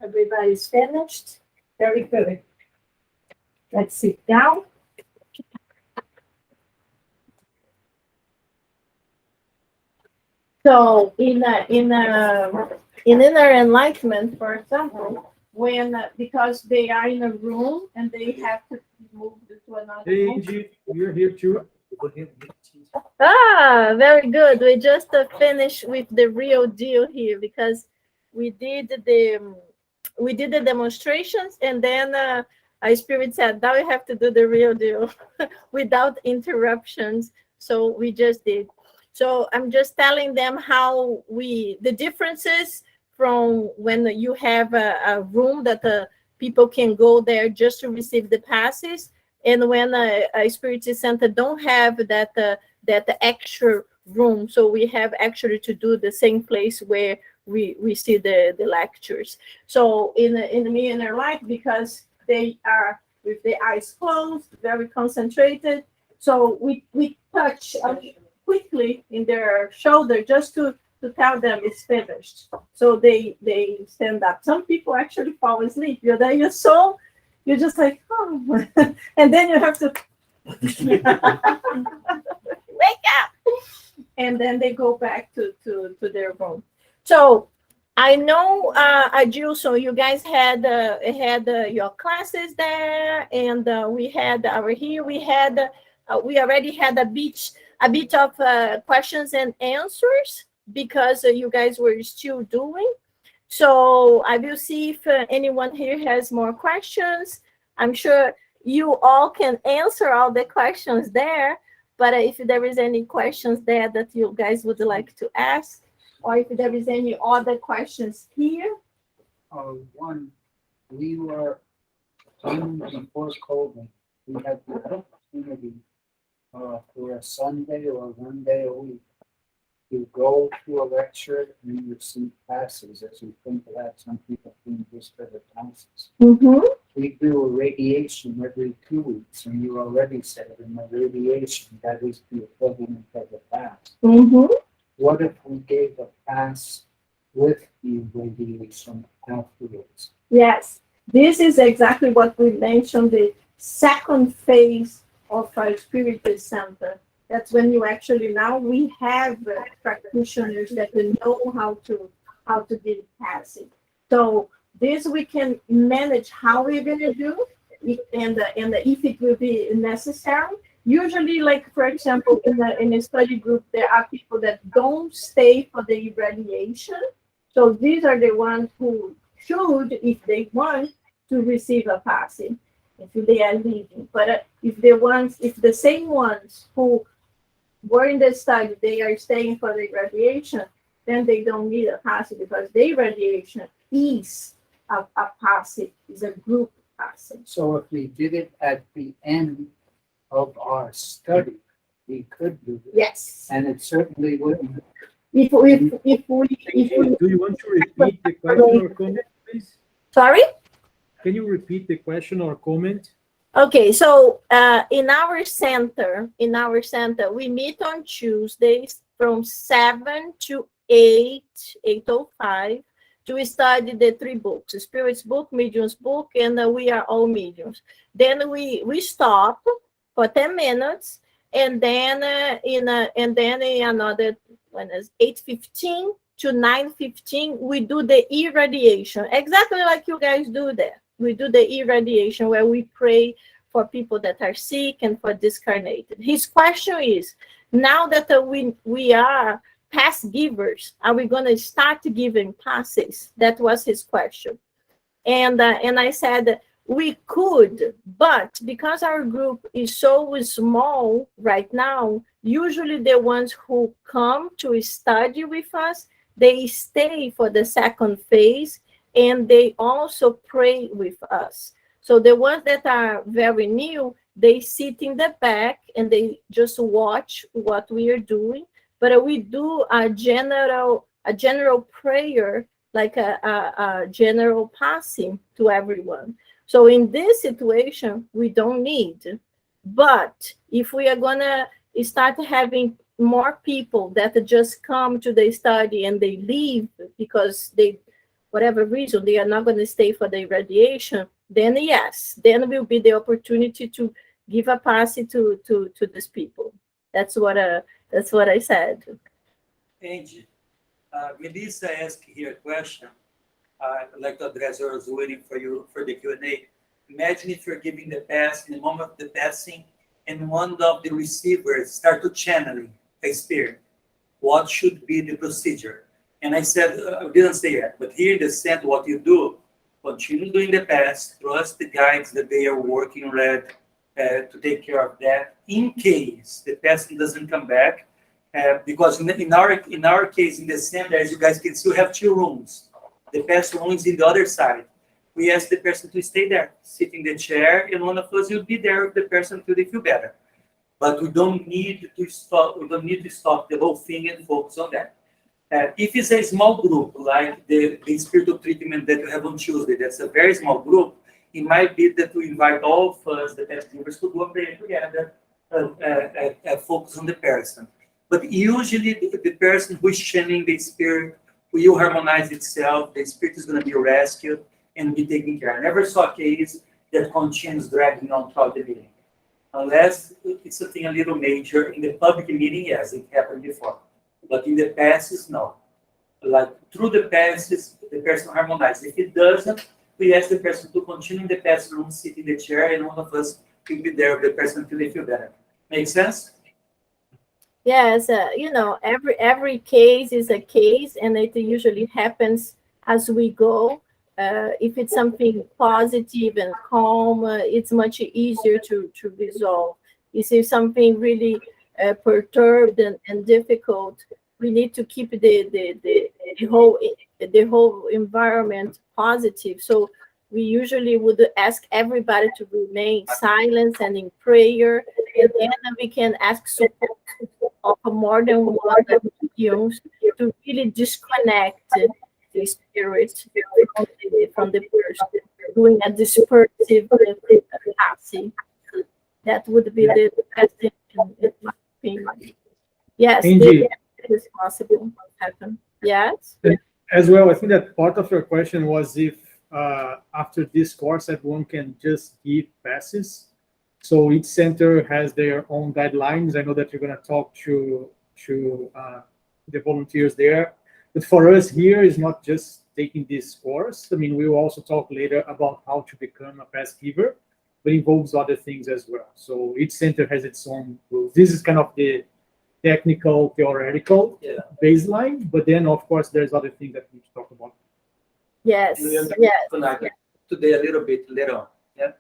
Everybody's finished. Very good. Let's sit down. So in inner enlightenment, for example, when because they are in a room and they have to move to another room. Angy, you're here too. Ah, very good. We just finished with the real deal here because we did the demonstrations and then our spirit said, now we have to do the real deal without interruptions. So we just did. So I'm just telling them how the differences from when you have a room that people can go there just to receive the passes, and when a spiritist center don't have that extra room. So we have actually to do the same place where we see the lectures. So in the InnerLight, because they are with the eyes closed, very concentrated. So we touch quickly in their shoulder just to tell them it's finished. So they stand up. Some people actually fall asleep. You're there, you're just like, oh, and then you have to wake up, and then they go back to their room. So I know, Adil, so you guys had your classes there, and we had over here, we already had a bit of questions and answers because you guys were still doing. So I will see if anyone here has more questions. I'm sure you all can answer all the questions there, but if there is any questions there that you guys would like to ask, or if there is any other questions here. One, we were before COVID, we had the opportunity for a Sunday or one day a week to go to a lecture and receive passes, as you think that some people think just for the passes. Mm-hmm. We do a radiation every 2 weeks, and you already said in the radiation that is the equivalent of the pass. Mm-hmm. What if we gave a pass with the radiation afterwards? Yes, this is exactly what we mentioned, the second phase of our Spiritist Center. That's when you actually, now we have practitioners that know how to give passing. So This we can manage how we're gonna do, and if it will be necessary. Usually, like for example, in a study group, there are people that don't stay for the irradiation. So these are the ones who should, if they want, to receive a passing, if they are leaving. But if the same ones who were in the study, they are staying for the irradiation, then they don't need a passing because the irradiation is a passing, is a group passing. So if we did it at the end of our study, we could do this. Yes. And it certainly wouldn't. If we Do you want to repeat the question or comment, please? sorry. Can you repeat the question or comment? Okay, so in our center, we meet on Tuesdays from 7 to 8:05 to study the 3 books: Spirit's book, Medium's book, and we are all mediums. Then we stop for 10 minutes, and then in another, when it's 8:15 to 9:15, we do the irradiation, exactly like you guys do there. We do the irradiation where we pray for people that are sick and for discarnated. His question is, now that we are past givers, are we going to start giving passes? That was his question. And I said, we could, but because our group is so small right now, usually the ones who come to study with us, they stay for the second phase, and they also pray with us. So the ones that are very new, they sit in the back and they just watch what we are doing. But we do a general prayer, like a general passing to everyone. So in this situation, we don't need. But if we are gonna start having more people that just come to the study and they leave because they, whatever reason, they are not going to stay for the irradiation, then yes, then will be the opportunity to give a pass to these people. That's what I said. Angy, Melissa asked here a question. I'd like to address her. I was waiting for you for the Q&A. Imagine if you're giving the pass in the moment of the passing, and one of the receivers start to channeling a spirit. What should be the procedure? And I said, I didn't say that, but here in the center, what you do, continue doing the pass, trust the guides that they are working red to take care of that. In case the person doesn't come back, because in our case in the center, as you guys can see, we have 2 rooms. The pass room is in the other side. We ask the person to stay there, sit in the chair, and one of us will be there with the person until they feel better. But we don't need to stop. We don't need to stop the whole thing and focus on that. If it's a small group, like the spiritual treatment that you have on Tuesday, that's a very small group, it might be that we invite all of us, the past givers, to do a prayer together, focus on the person. But usually the person who is channeling the spirit will harmonize itself, the spirit is going to be rescued and be taken care of. I never saw a case that continues dragging on throughout the meeting. Unless it's something a little major. In the public meeting, yes, it happened before. But in the passes, no. Like through the passes, the person harmonizes. If it doesn't, we ask the person to continue in the pass room, sit in the chair, and one of us will be there with the person until they feel better. Make sense? Yes, every case is a case, and it usually happens as we go. If it's something positive and calm, it's much easier to resolve. If it's something really perturbed and difficult, we need to keep the whole environment positive. So we usually would ask everybody to remain silent and in prayer, and then we can ask support of more than one mediums to really disconnect the spirit from the person, doing a dispersive passing. That would be the best thing, in my opinion. Yes, Angy, it is possible to happen. Yes. as well, I think that part of your question was if after this course, everyone can just give passes. So each center has their own guidelines. I know that you're going to talk to the volunteers there. But for us here, it's not just taking this course. I mean, we will also talk later about how to become a pass giver, but involves other things as well. So each center has its own rules. This is kind of the technical, theoretical baseline, but then of course there's other things that we need to talk about. Yes, We'll yes. connect today a little bit later on. Yeah.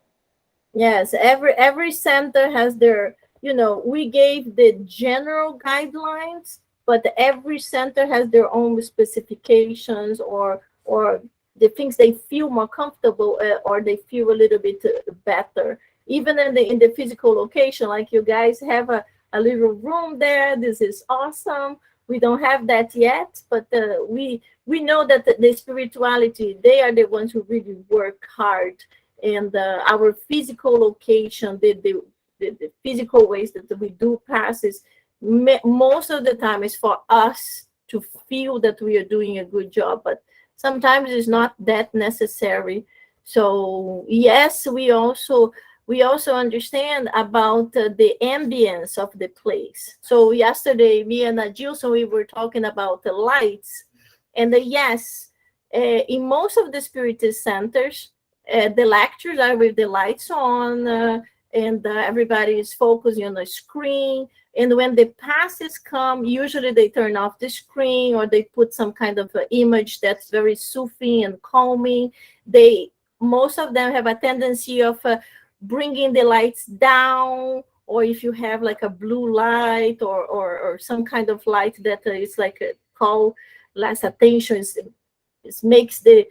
Yes, every center has their, you know, we gave the general guidelines, but every center has their own specifications or the things they feel more comfortable or they feel a little bit better. Even in the physical location, like you guys have a little room there. This is awesome. We don't have that yet, but we know that the spirituality, they are the ones who really work hard. And our physical location, the physical ways that we do passes, most of the time is for us to feel that we are doing a good job, but sometimes it's not that necessary. So yes, we also understand about the ambience of the place. So yesterday, me and Gilson, we were talking about the lights, and yes, in most of the Spiritist centers, the lectures are with the lights on, and everybody is focusing on the screen. And when the passes come, usually they turn off the screen or they put some kind of image that's very soothing and calming. Most of them have a tendency of bringing the lights down, or if you have like a blue light or some kind of light that is like call less attention, it makes the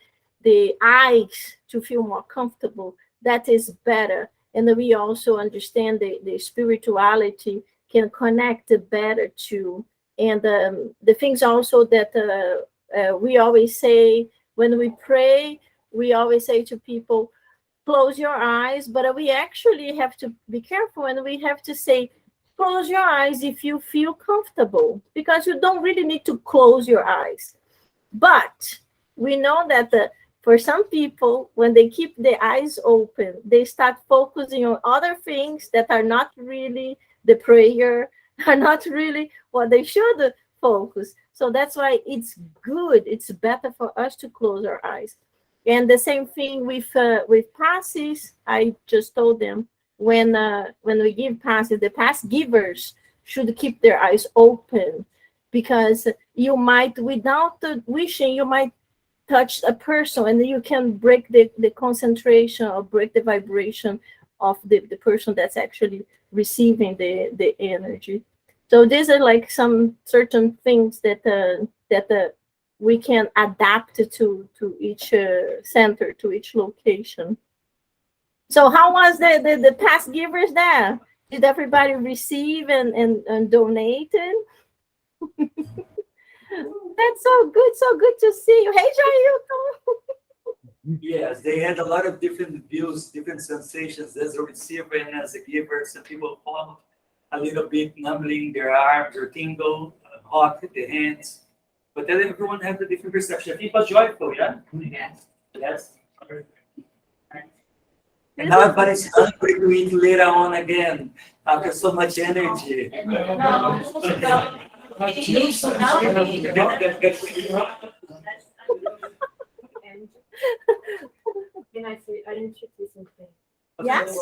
eyes to feel more comfortable. That is better. And we also understand the spirituality can connect better to. And the things also that we always say when we pray, we always say to people, close your eyes, but we actually have to be careful, and we have to say, close your eyes if you feel comfortable, because you don't really need to close your eyes. But we know that for some people, when they keep their eyes open, they start focusing on other things that are not really the prayer, are not really what they should focus. So that's why it's good, it's better for us to close our eyes. And the same thing with passes. I just told them when we give passes, the pass givers should keep their eyes open, because you might, without wishing, you might touch a person and you can break the concentration or break the vibration of the person that's actually receiving the energy. So these are like some certain things that we can adapt to each center, to each location. So how was the pass givers there? Did everybody receive and donate? That's so good to see you. Hey, Jailton. Yes, they had a lot of different views, different sensations as a receiver and as a giver. Some people felt a little bit numbling their arms or tingle, hot at the hands. But then everyone had a different perception. People joyful, yeah? Yes. And now everybody's hungry to eat later on again after so much energy. Can I say, I didn't check this something. Yes.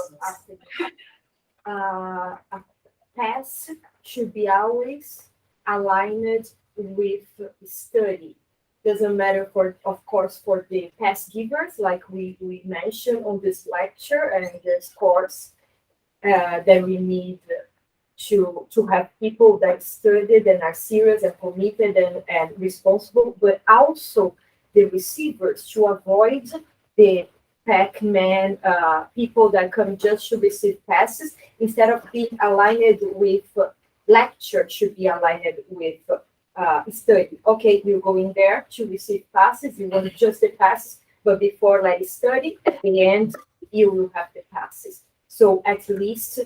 A pass should be always aligned with study. Doesn't matter of course, for the pass givers, like we mentioned on this lecture and this course, that we need to have people that studied and are serious and committed and responsible, but also the receivers, to avoid the Pac-Man people that come just to receive passes. Instead of being aligned with lecture, should be aligned with study. Okay, you go in there to receive passes, you want just the passes, but before study, at the end, you will have the passes. So at least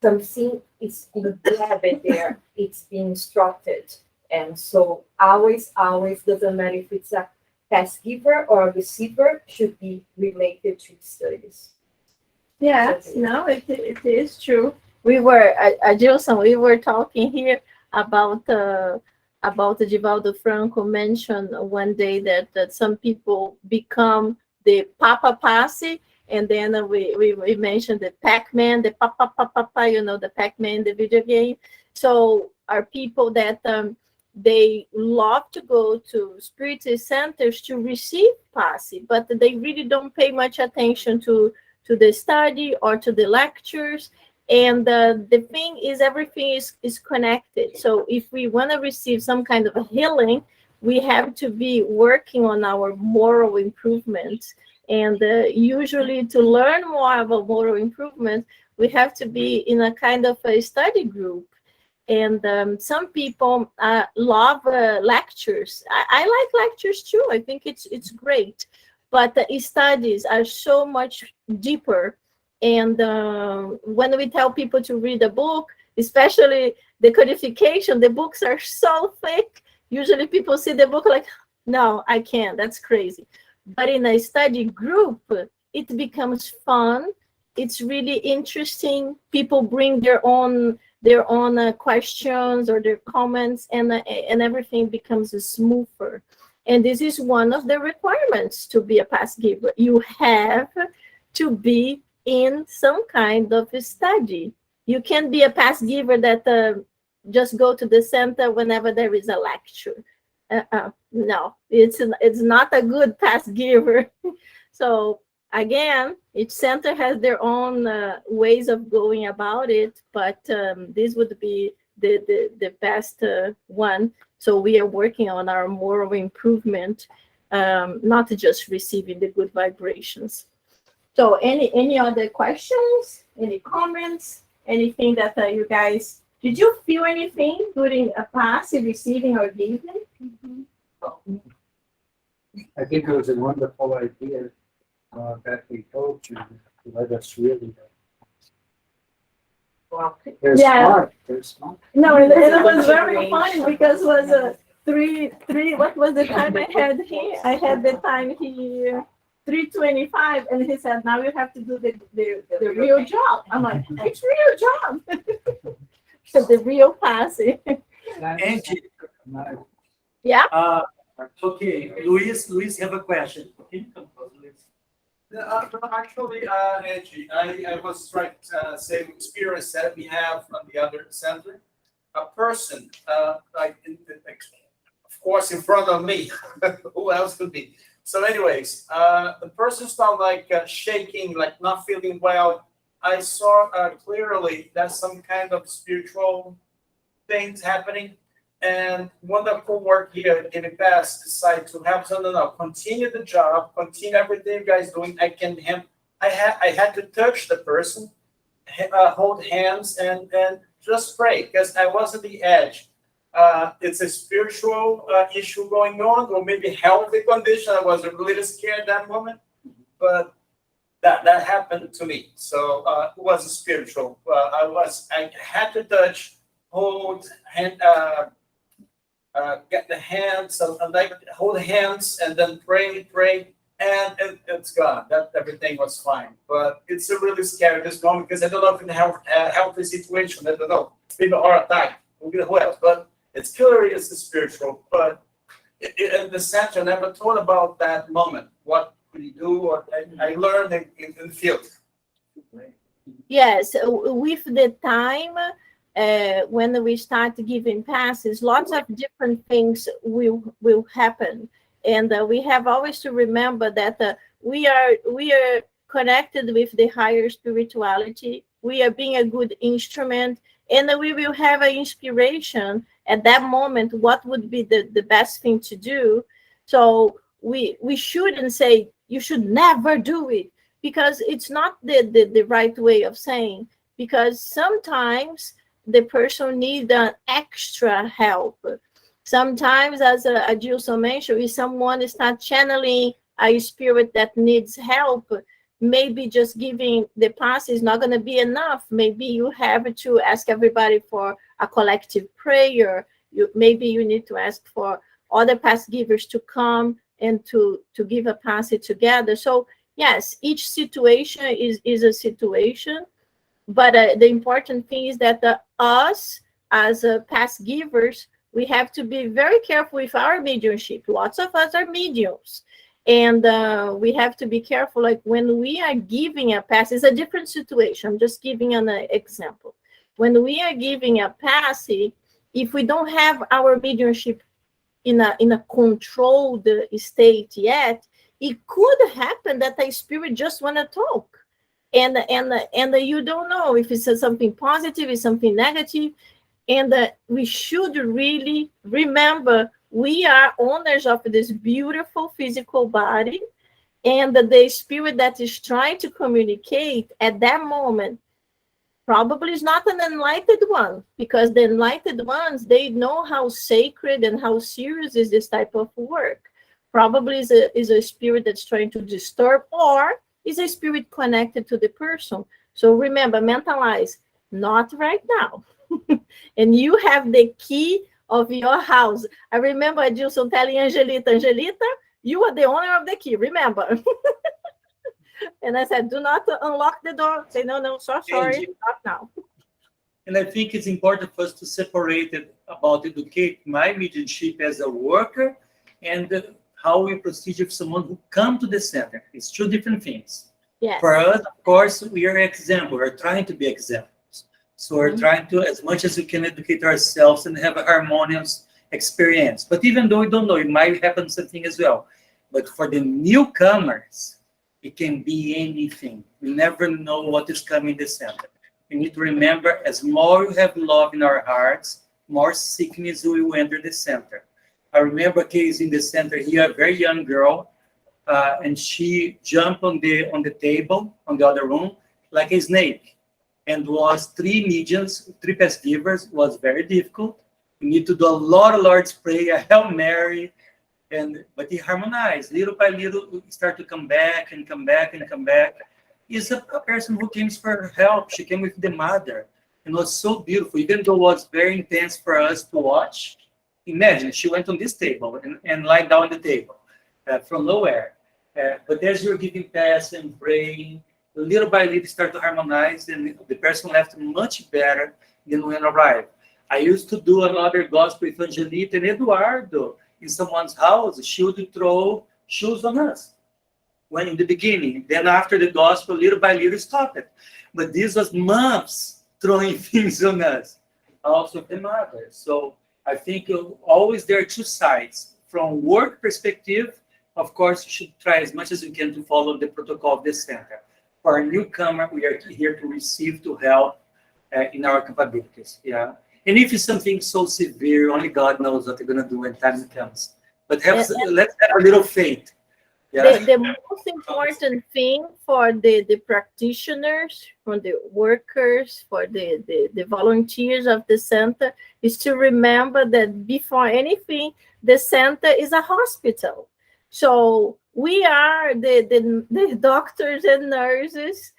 something is being grabbed there, it's being instructed. And so always, doesn't matter if it's a pass giver or a receiver, should be related to studies. Yes, no, it is true. We were, Gilson, we were talking here about about Divaldo Franco mentioned one day that some people become the Papa Passe, and then we mentioned the Pac-Man, the Papa Papa, you know, the Pac-Man, the video game. So are people that they love to go to spiritist centers to receive Passe, but they really don't pay much attention to the study or to the lectures. And the thing is, everything is connected. So if we want to receive some kind of a healing, we have to be working on our moral improvements. And usually to learn more about moral improvement, we have to be in a kind of a study group. And some people love lectures. I like lectures too. I think it's great. But the studies are so much deeper. And when we tell people to read a book, especially the codification, the books are so thick. Usually people see the book like, no, I can't. That's crazy. But in a study group, it becomes fun. It's really interesting. People bring their own questions or their comments, and everything becomes smoother. And this is one of the requirements to be a Passe giver. You have to be in some kind of a study. You can't be a Passe giver that just go to the center whenever there is a lecture. No, it's not a good Passe giver. So again, each center has their own ways of going about it, but this would be the best one. So we are working on our moral improvement, not just receiving the good vibrations. So any other questions, any comments, anything that you guys, did you feel anything during a Passe, receiving or giving? I think it was a wonderful idea that we told you to let us really. They're smart. They're smart. No, it was very funny because it was three. What was the time I had here? I had the time here 3:25, and he said, "Now you have to do the real job." I'm like, "It's real job." So the real Passe. Angy. Yeah. Okay, Luis have a question. Can you come close, Luis? Actually, Angy, I was trying to say experience that we have on the other center. A person, like, of course, in front of me. Who else could be? So, anyways, the person started like shaking, like not feeling well. I saw clearly that some kind of spiritual things happening. And one of the co-work here in the past decided to help. No, continue the job, continue everything you guys doing. I had to touch the person, hold hands, and just pray because I was at the edge. It's a spiritual issue going on, or maybe healthy condition. I was a little scared that moment, but that happened to me. So it was spiritual. I had to touch, hold, hand. Get the hands, like hold hands, and then pray, and it's gone. That everything was fine. But it's a really scary this moment because I don't know if in a healthy situation, I don't know, maybe heart attack, who else? But it's clearly it's spiritual. But in the center, I never thought about that moment. What could you do? Or I learned in the field. Yes, with the time. When we start giving passes, lots of different things will happen, and we have always to remember that we are connected with the higher spirituality. We are being a good instrument, and we will have an inspiration at that moment. What would be the best thing to do? So we shouldn't say you should never do it, because it's not the right way of saying. Because sometimes the person needs an extra help. Sometimes, as Adilson mentioned, if someone is not channeling a spirit that needs help, maybe just giving the pass is not going to be enough. Maybe you have to ask everybody for a collective prayer. Maybe you need to ask for other pass givers to come and to give a pass together. So yes, each situation is a situation. But the important thing is that us as pass givers, we have to be very careful with our mediumship. Lots of us are mediums. And we have to be careful, like when we are giving a pass, it's a different situation. I'm just giving an example. When we are giving a pass, if we don't have our mediumship in a controlled state yet, it could happen that the spirit just want to talk. And you don't know if it's something positive, it's something negative. And we should really remember we are owners of this beautiful physical body, and the spirit that is trying to communicate at that moment probably is not an enlightened one, because the enlightened ones, they know how sacred and how serious is this type of work. Probably is a spirit that's trying to disturb, or is a spirit connected to the person. So remember, mentalize, not right now. And you have the key of your house. I remember Adilson telling Angelita, you are the owner of the key, remember. And I said, do not unlock the door. Say, no, so sorry, Angie, not now. And I think it's important for us to separate it about educate my mediumship as a worker and how we proceed with someone who come to the center. It's two different things. Yes. For us, of course, we are example. We're trying to be examples. So we're trying to, as much as we can, educate ourselves and have a harmonious experience. But even though we don't know, it might happen something as well. But for the newcomers, it can be anything. We never know what is coming in the center. We need to remember, as more we have love in our hearts, more sickness will enter the center. I remember a case in the center here, a very young girl, and she jumped on the table on the other room like a snake, and was 3 mediums, 3 pass givers. Was very difficult. You need to do a lot of Lord's Prayer, a Hail Mary, but it harmonized. Little by little, we start to come back and come back and come back. Is a person who came for help. She came with the mother, and it was so beautiful, even though it was very intense for us to watch. Imagine, she went on this table and lied down on the table from nowhere. But as you're giving pass and praying, little by little start to harmonize, and the person left much better than when arrived. I used to do another gospel with Angelita and Eduardo in someone's house. She would throw shoes on us when in the beginning. Then after the gospel, little by little, stop it. But this was months throwing things on us, also the mother. So I think always there are two sides. From work perspective, of course, you should try as much as you can to follow the protocol of the center. For a newcomer, we are here to receive, to help in our capabilities. Yeah. And if it's something so severe, only God knows what they're going to do when time comes. But let's have a little faith. Yeah. The most important thing for the practitioners, for the workers, for the volunteers of the center is to remember that before anything, the center is a hospital. So we are the doctors and nurses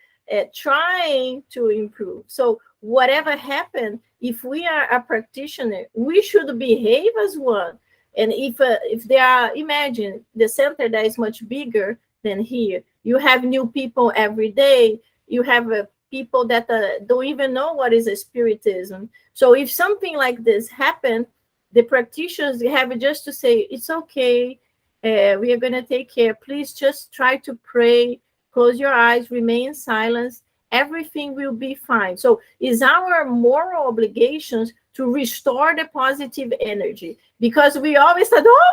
trying to improve. So whatever happened, if we are a practitioner, we should behave as one. And if there are, imagine the center that is much bigger than here. You have new people every day. You have people that don't even know what is a spiritism. So if something like this happened, the practitioners have just to say, it's okay. We are going to take care. Please just try to pray. Close your eyes. Remain in silence. Everything will be fine. So it's our moral obligations to restore the positive energy, because we always said, oh,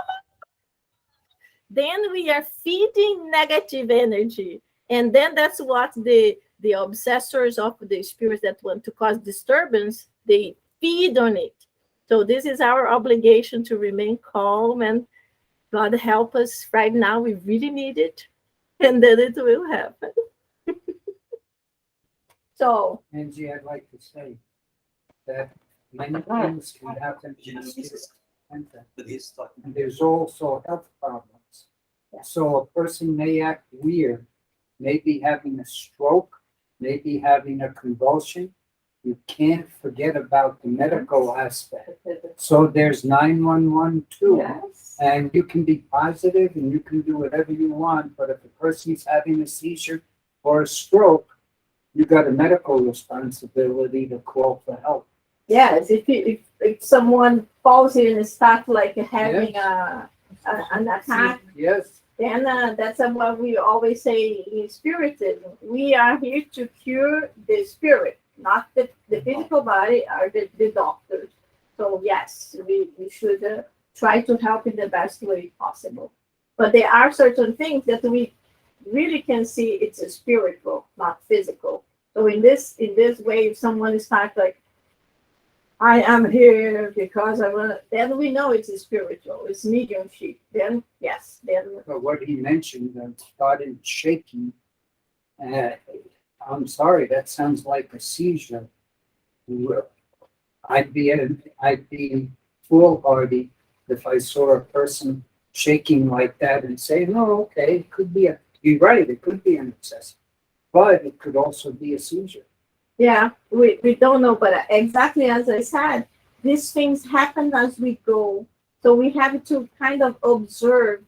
then we are feeding negative energy. And then that's what the obsessors of the spirits that want to cause disturbance, they feed on it. So this is our obligation to remain calm, and God help us right now. We really need it, and then it will happen. So, Angie, I'd like to say that many things can happen in the center. And there's also health problems. So a person may act weird, maybe having a stroke, maybe having a convulsion. You can't forget about the medical aspect. So there's 911 too. Yes. And you can be positive and you can do whatever you want, but if a person's having a seizure or a stroke, you got a medical responsibility to call for help. Yes, if someone falls in and starts like having an attack, Yes, then that's what we always say in Spiritism. We are here to cure the spirit, not the physical body or the doctors. So yes, we should try to help in the best way possible. But there are certain things that we really can see it's a spiritual, not physical. So in this way, if someone starts like, I am here because I want to, then we know it's a spiritual, it's mediumship. Then, yes, then. but what he mentioned, started shaking, I'm sorry, that sounds like a seizure. I'd be foolhardy if I saw a person shaking like that and say, no, okay, it could be you're right, it could be an excessive, but it could also be a seizure. Yeah, we don't know, but exactly as I said, these things happen as we go. So we have to kind of observe.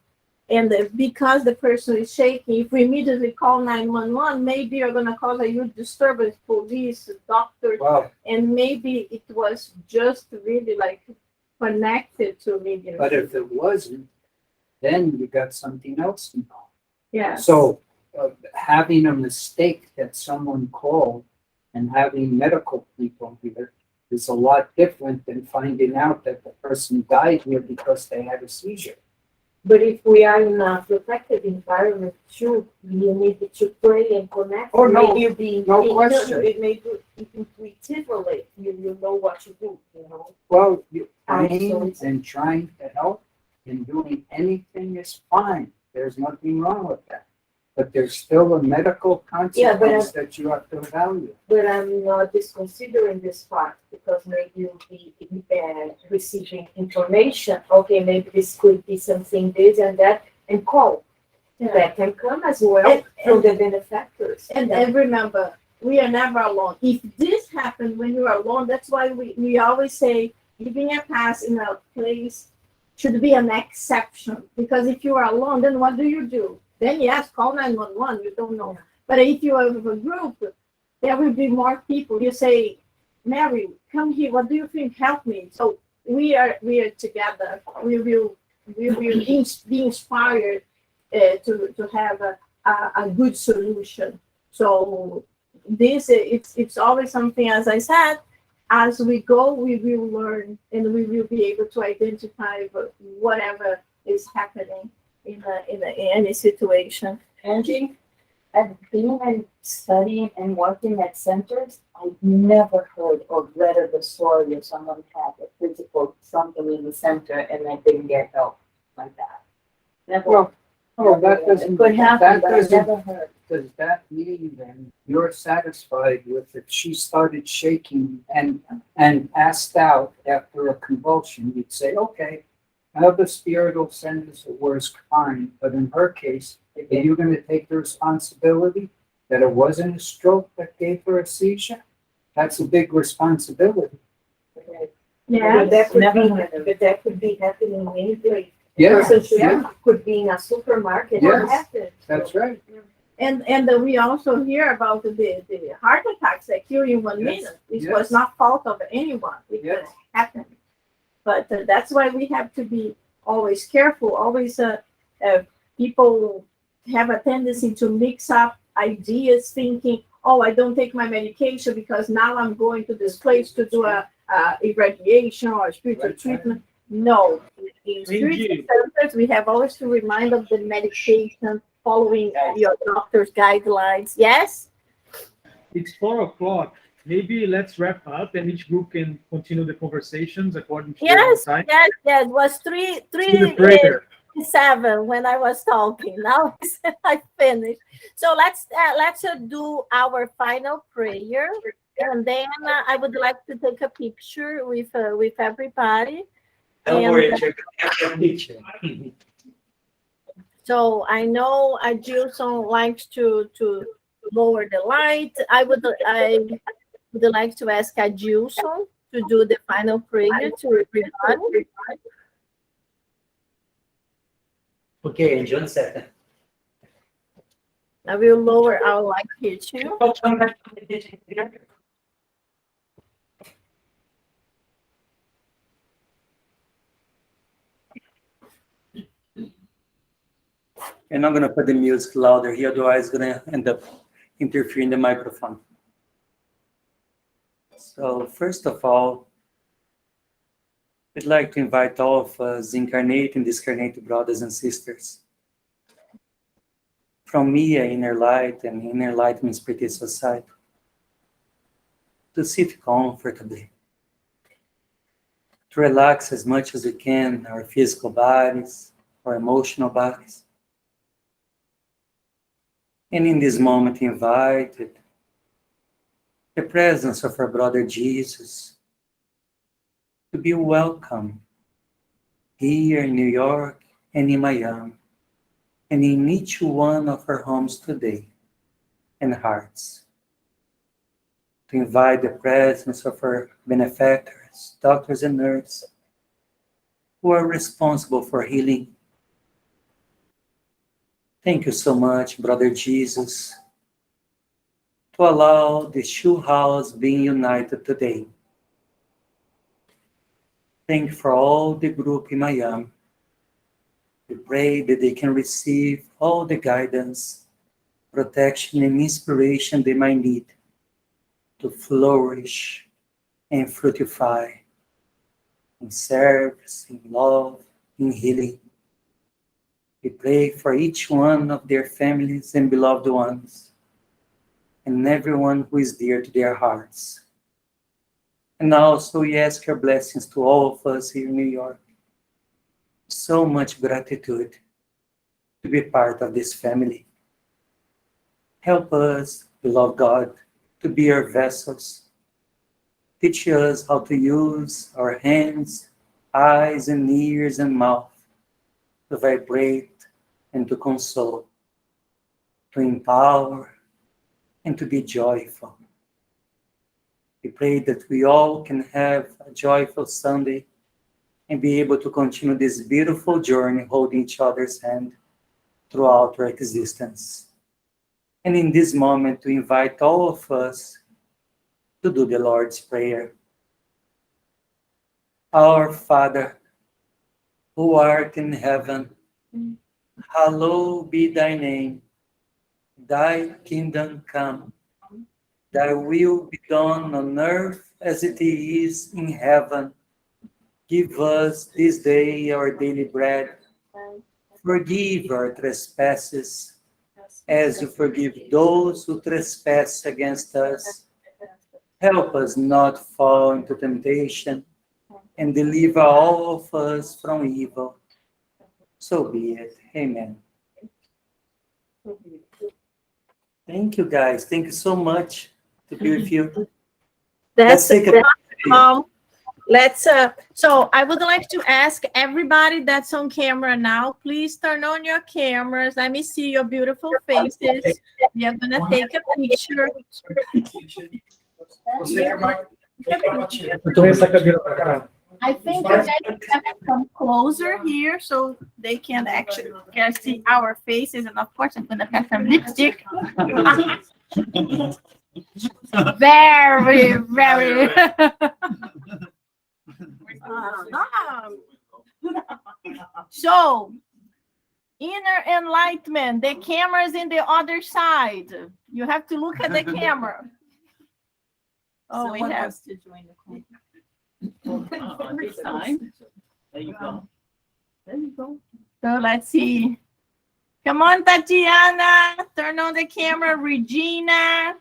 And because the person is shaking, if we immediately call 911, maybe you're going to cause a huge disturbance, police, doctors, Wow. and maybe it was just really like connected to mediumship. But if it wasn't, then you got something else involved. Yeah. So having a mistake that someone called and having medical people here is a lot different than finding out that the person died here because they had a seizure. But if we are in a protected environment too, you need to pray and connect. Oh, no, maybe you be no question. It may do intuitively. You know what to do. You know. Well, you Absolutely. praying and trying to help and doing anything is fine. There's nothing wrong with that. But there's still a medical consequence that you have to evaluate. But I'm not disconsidering this part because maybe you'll be receiving information. Okay, maybe this could be something, this and that, and call. Yeah. That can come as well from the benefactors. And remember, we are never alone. If this happens when you are alone, that's why we always say giving a pass in a place should be an exception. Because if you are alone, then what do? Then yes, call 911, you don't know. But if you have a group, there will be more people. You say, Mary, come here, what do you think? Help me. So we are together. We will be inspired to have a good solution. So this it's always something, as I said, as we go, we will learn and we will be able to identify whatever is happening in any situation. Angie, I've been and studying and working at centers. I've never heard or read of the story of someone had a physical something in the center and they didn't get help like that. Never. That doesn't. It could happen, but I've never Does heard. that mean then you're satisfied with if she started shaking and passed out after a convulsion? You'd say, okay, other spiritual centers are worse kind, but in her case, are you going to take the responsibility that it wasn't a stroke that gave her a seizure? That's a big responsibility. Yeah, But that could be happening in any place. Yeah, Could be in a supermarket. Yes. That's right. And we also hear about the heart attacks that kill in 1 minute. It was not fault of anyone. It just happened. But that's why we have to be always careful. Always, people have a tendency to mix up ideas, thinking, "Oh, I don't take my medication because now I'm going to this place to do a irradiation or spiritual treatment." No, in spiritual centers, we have always to remind of the medication, following your doctor's guidelines. Yes. It's 4 o'clock. Maybe let's wrap up and each group can continue the conversations according to their own time. Yes. It was three seven when I was talking. Now I finished. So let's do our final prayer, and then I would like to take a picture with everybody. Don't worry, check the picture. So I know Gilson likes to lower the light. I would like to ask Gilson to do the final prayer to everybody. Okay, Angie, 1 second. I will lower our light here too. And I'm gonna put the music louder here, otherwise it's gonna end up interfering the microphone. So first of all, I'd like to invite all of us incarnate and discarnate brothers and sisters from me, InnerLight and InnerLight Spiritist Society, to sit comfortably, to relax as much as we can our physical bodies, our emotional bodies. And in this moment, invited the presence of our brother Jesus to be welcome here in New York and in Miami, and in each one of our homes today and hearts. To invite the presence of our benefactors, doctors and nurses, who are responsible for healing. Thank you so much, Brother Jesus, to allow the Shoe House being united today. Thank you for all the group in Miami. We pray that they can receive all the guidance, protection, and inspiration they might need to flourish and fructify in service, in love, in healing. We pray for each one of their families and beloved ones, and everyone who is dear to their hearts. And also we ask your blessings to all of us here in New York. So much gratitude to be part of this family. Help us, beloved God, to be your vessels. Teach us how to use our hands, eyes, and ears and mouth to vibrate and to console, to empower and to be joyful. We pray that we all can have a joyful Sunday and be able to continue this beautiful journey holding each other's hand throughout our existence. And in this moment, to invite all of us to do the Lord's Prayer. Our Father, who art in heaven, hallowed be thy name. Thy kingdom come. Thy will be done on earth as it is in heaven. Give us this day our daily bread. Forgive our trespasses, as you forgive those who trespass against us. Help us not fall into temptation, and deliver all of us from evil. So be it. Amen. Thank you, guys. Thank you so much to be with you. That's Let's take a so I would like to ask everybody that's on camera now, please turn on your cameras. Let me see your beautiful faces. We are gonna take a picture. I think you guys have to come closer here so they can actually see our faces. And of course, I'm gonna have some lipstick. Very, very. So, inner enlightenment. The camera is in the other side. You have to look at the camera. Oh, we have to join the this time. There you go. There you go. So let's see. Come on, Tatiana. Turn on the camera. Regina.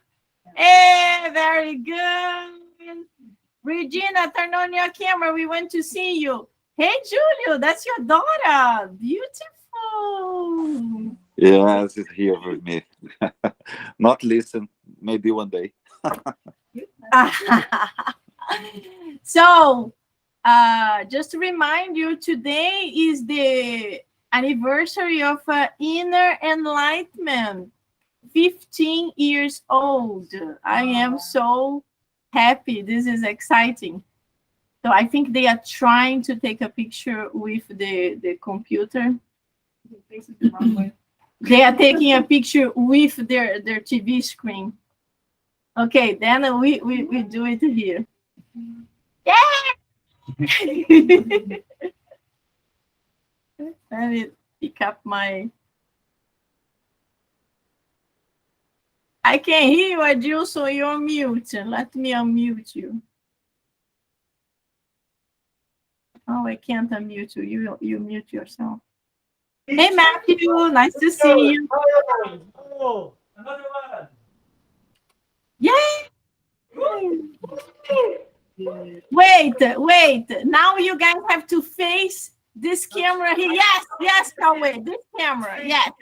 Hey, very good. Regina, turn on your camera. We want to see you. Hey, Julio, that's your daughter. Beautiful. Yes, it's here with me. Not listen, maybe one day. So, just to remind you, today is the anniversary of Inner Enlightenment, 15 years old. I am so happy. This is exciting. So I think they are trying to take a picture with the computer. They are taking a picture with their TV screen. Okay, then we do it here. Yeah! Let me pick up my I can hear you, Adilson. You're on mute. Let me unmute you. Oh, I can't unmute you. You mute yourself. Hey, Matthew. Nice to see you. Oh, another one. Yay! Wait. Now you guys have to face this camera here. Yes, Cauê, this camera. Yes.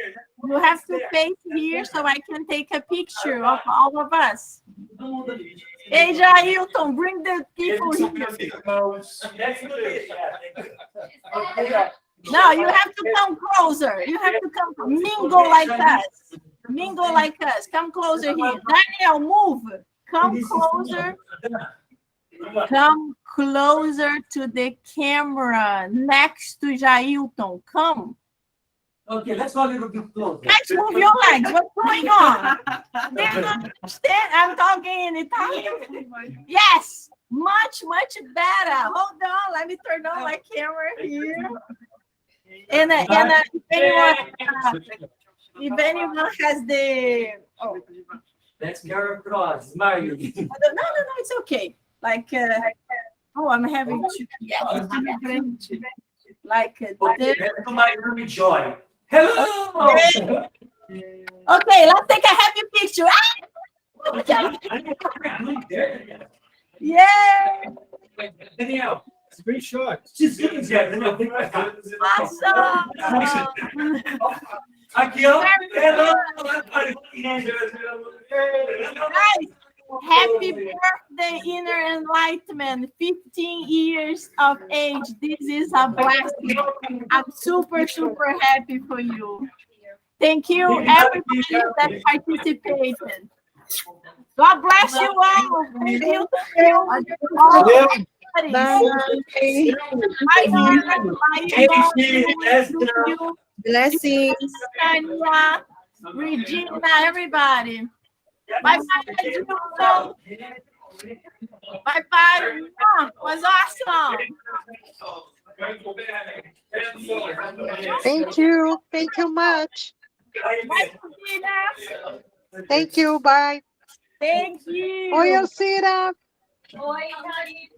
You have to face here so I can take a picture of all of us. Hey, Jailton, bring the people here. No, you have to come closer. You have to come mingle like us. Mingle like us. Come closer here. Daniel, move. Come closer. Come closer to the camera next to Jailton. Come. Okay, let's go a little bit closer. Guys, move your legs. What's going on? They don't understand. I'm talking in Italian. Yes, much better. Hold on. Let me turn on my camera here. And if anyone has the Let's go across. Smile. no, it's okay. Like I'm having to like Okay, let's do my room joy. Hello. Okay, let's take a happy picture. Yeah. Daniel. Screenshot. She's getting there. Daniel. Awesome. Aqui, ó. Hello. Guys, happy birthday, Inner Enlightenment. 15 years of age. This is a blessing. I'm super happy for you. Thank you, everybody that participated. God bless you all. Thank you. Blessings. Tanya, Regina, everybody. Bye-bye. Bye-bye. Was awesome. Thank you. Thank you much. Bye, Regina. Thank you. Bye. Thank you. Oi, Alcira. Oi, Nari.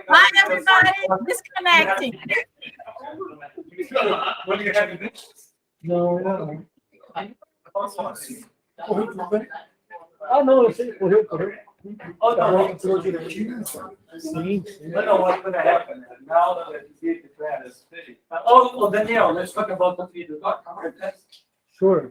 Bye, everybody. Disconnecting. Não. Ah, não, eu sei, correu. Entrou direitinho. Sim. No, what's going to happen now that the creative plan is finished? Oh, Daniel, let's talk about what we do. Sure.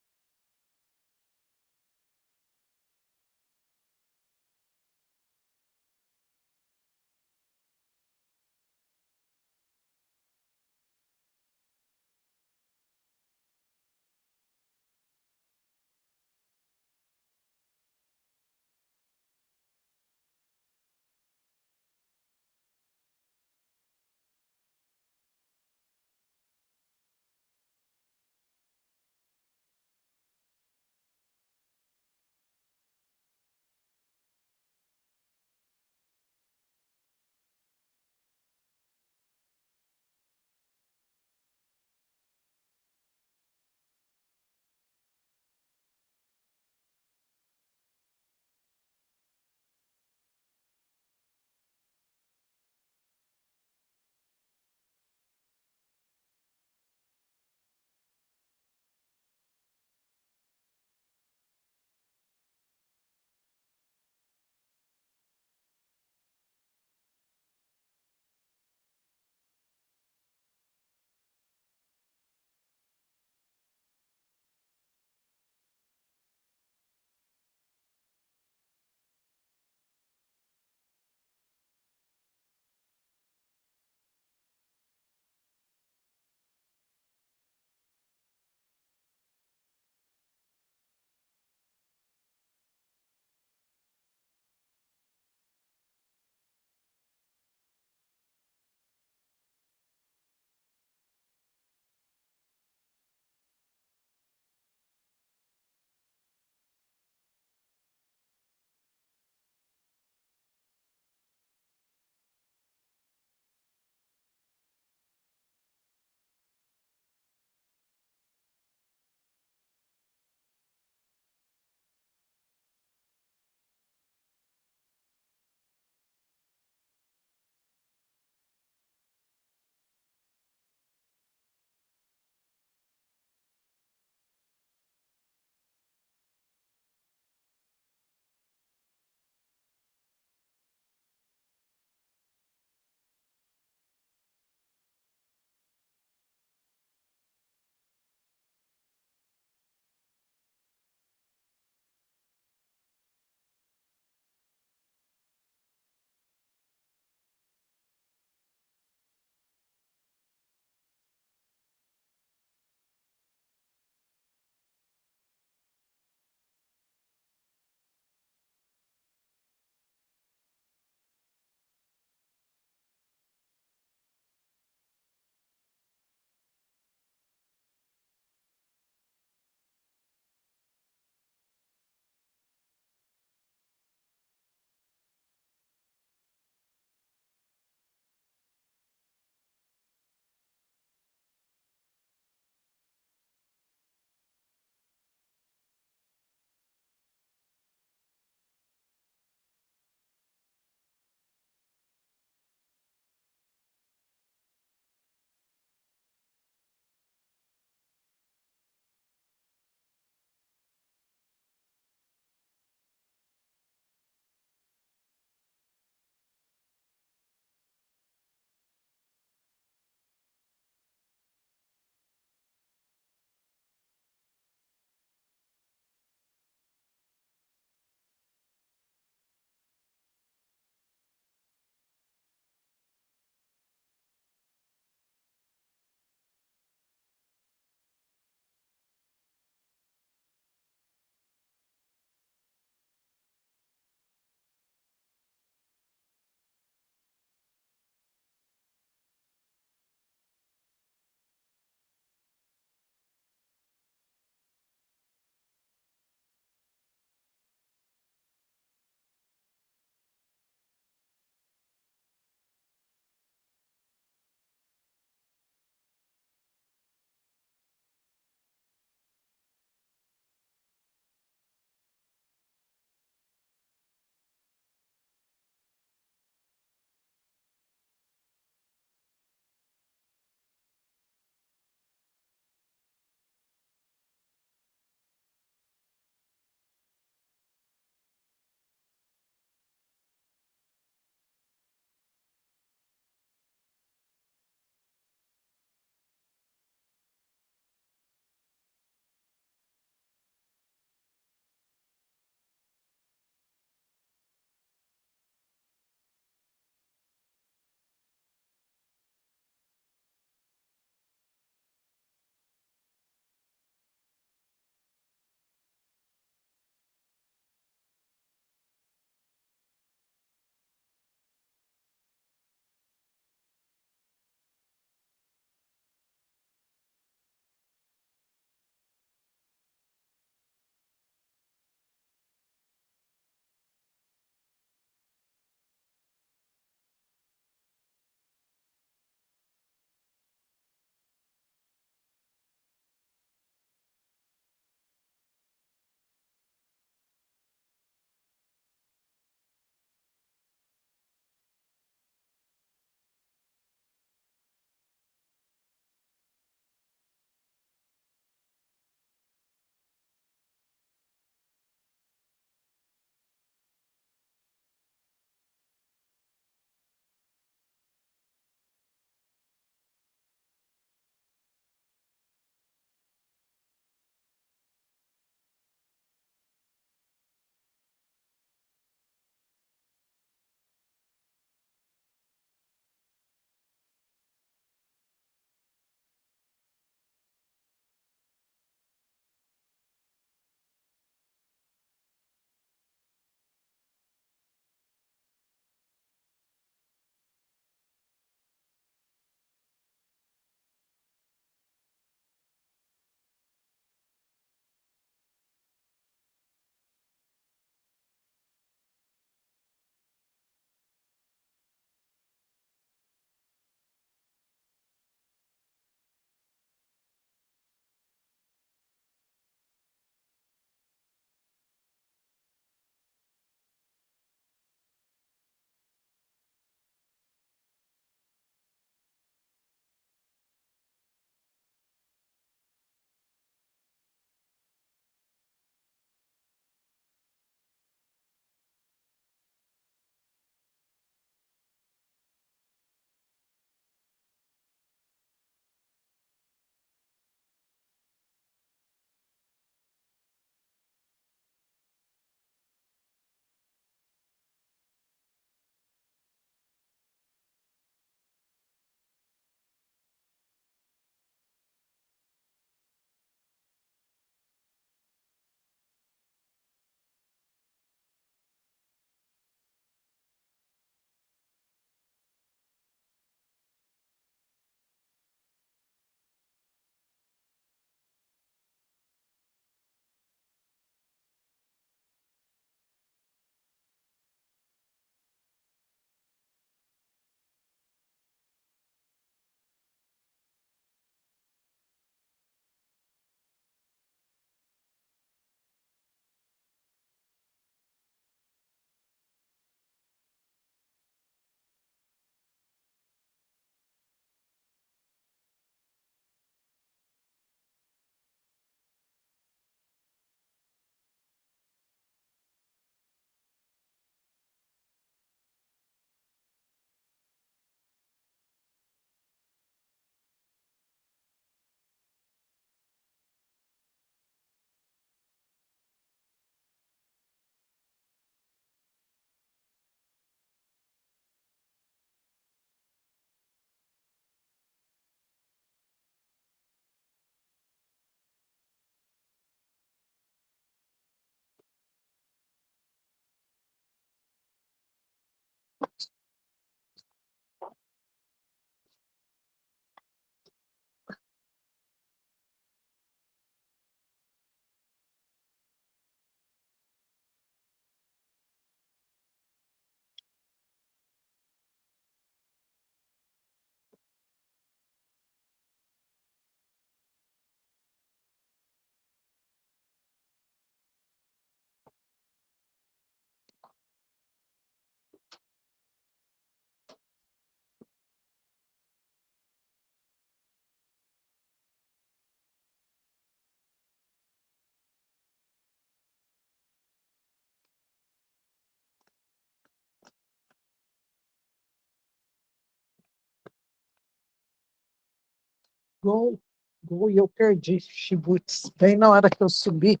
Gol, gol, e eu perdi, Chibuts, bem na hora que eu subi.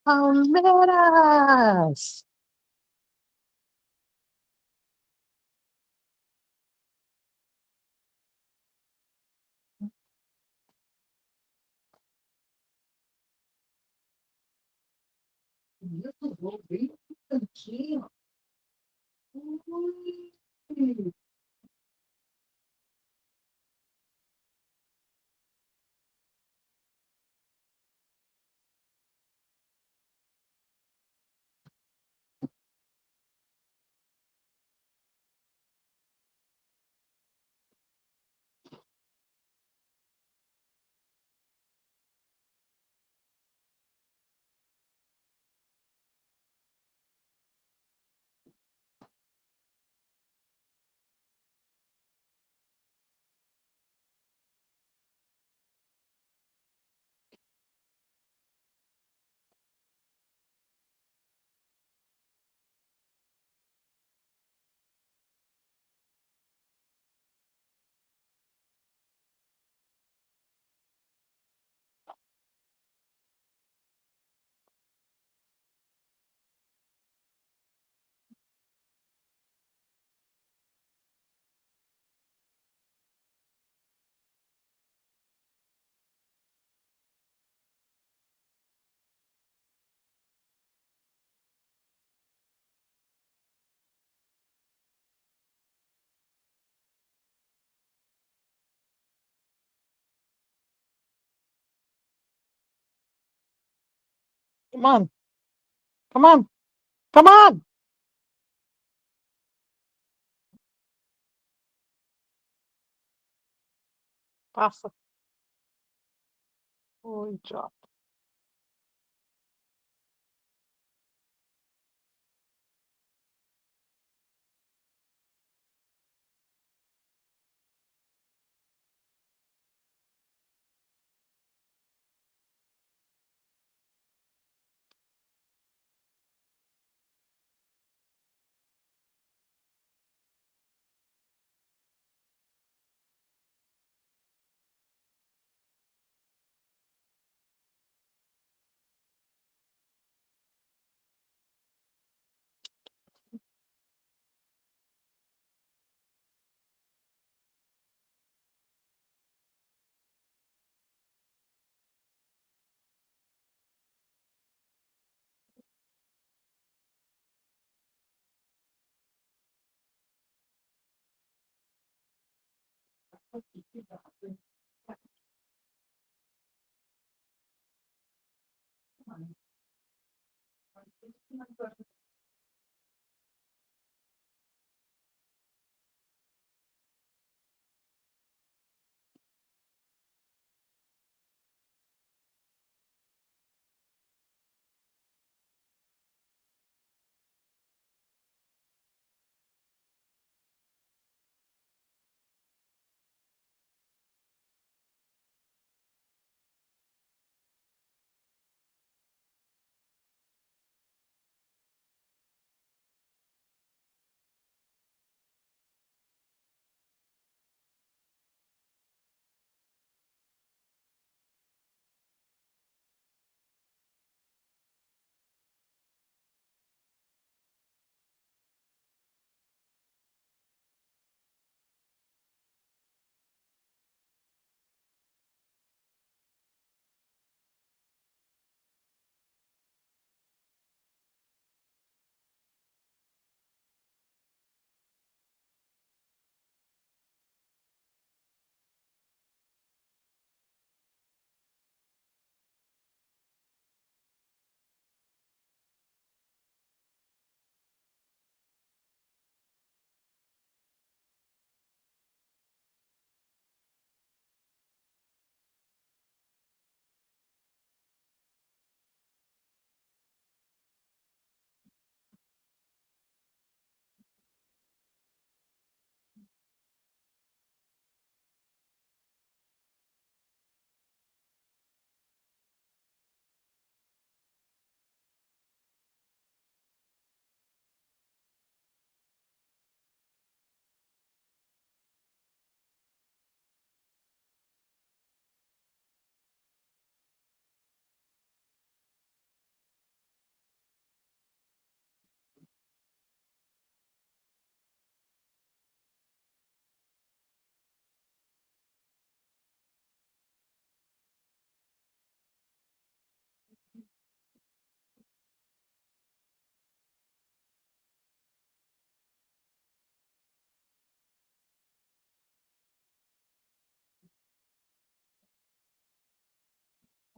Palmeiras! Muito gol, bem no cantinho. Ui. Come on, come on, come on! Passa. Oi, job.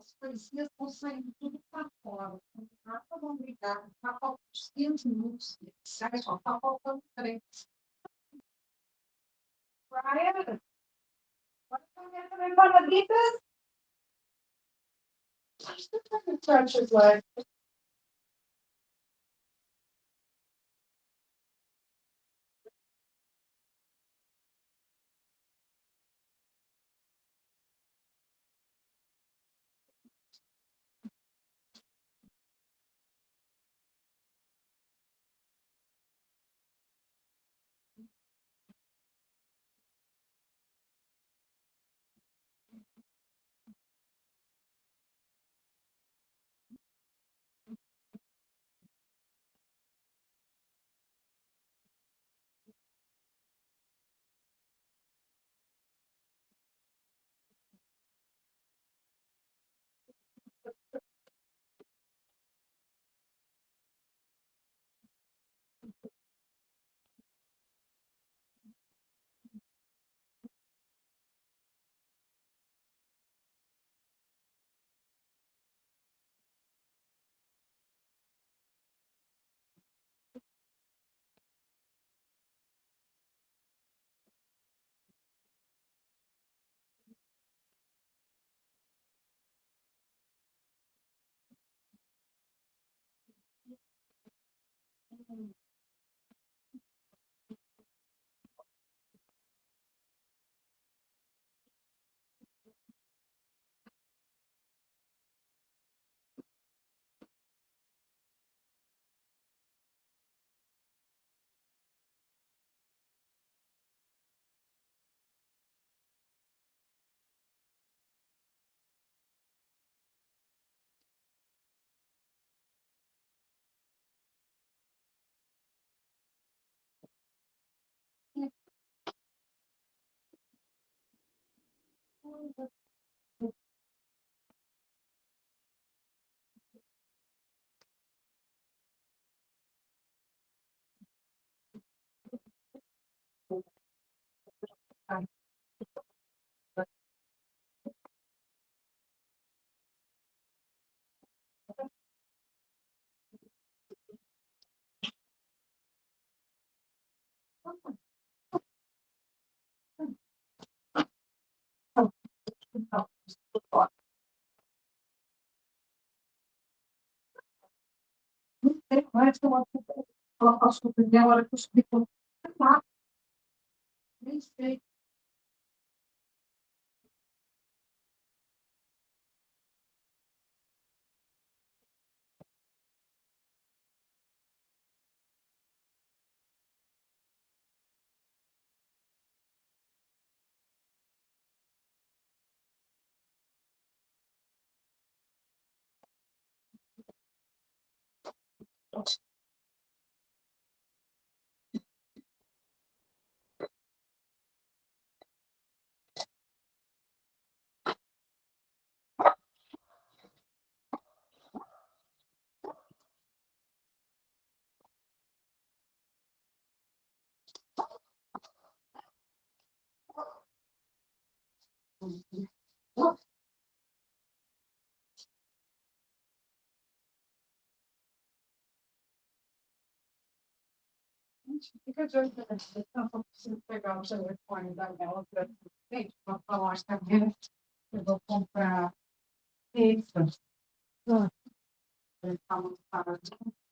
As coisinhas estão saindo tudo para fora. Nada vão ligar. Está faltando uns 15 minutos. Só está faltando 3. Brian, what's going on with this? The church is like, não sei mais que ela passou por mim, a hora que eu subi com lá, nem sei. Fica de olho eu não preciso pegar o telefone da Bela para falar que a minha eu vou comprar pizza. Ele está muito barato.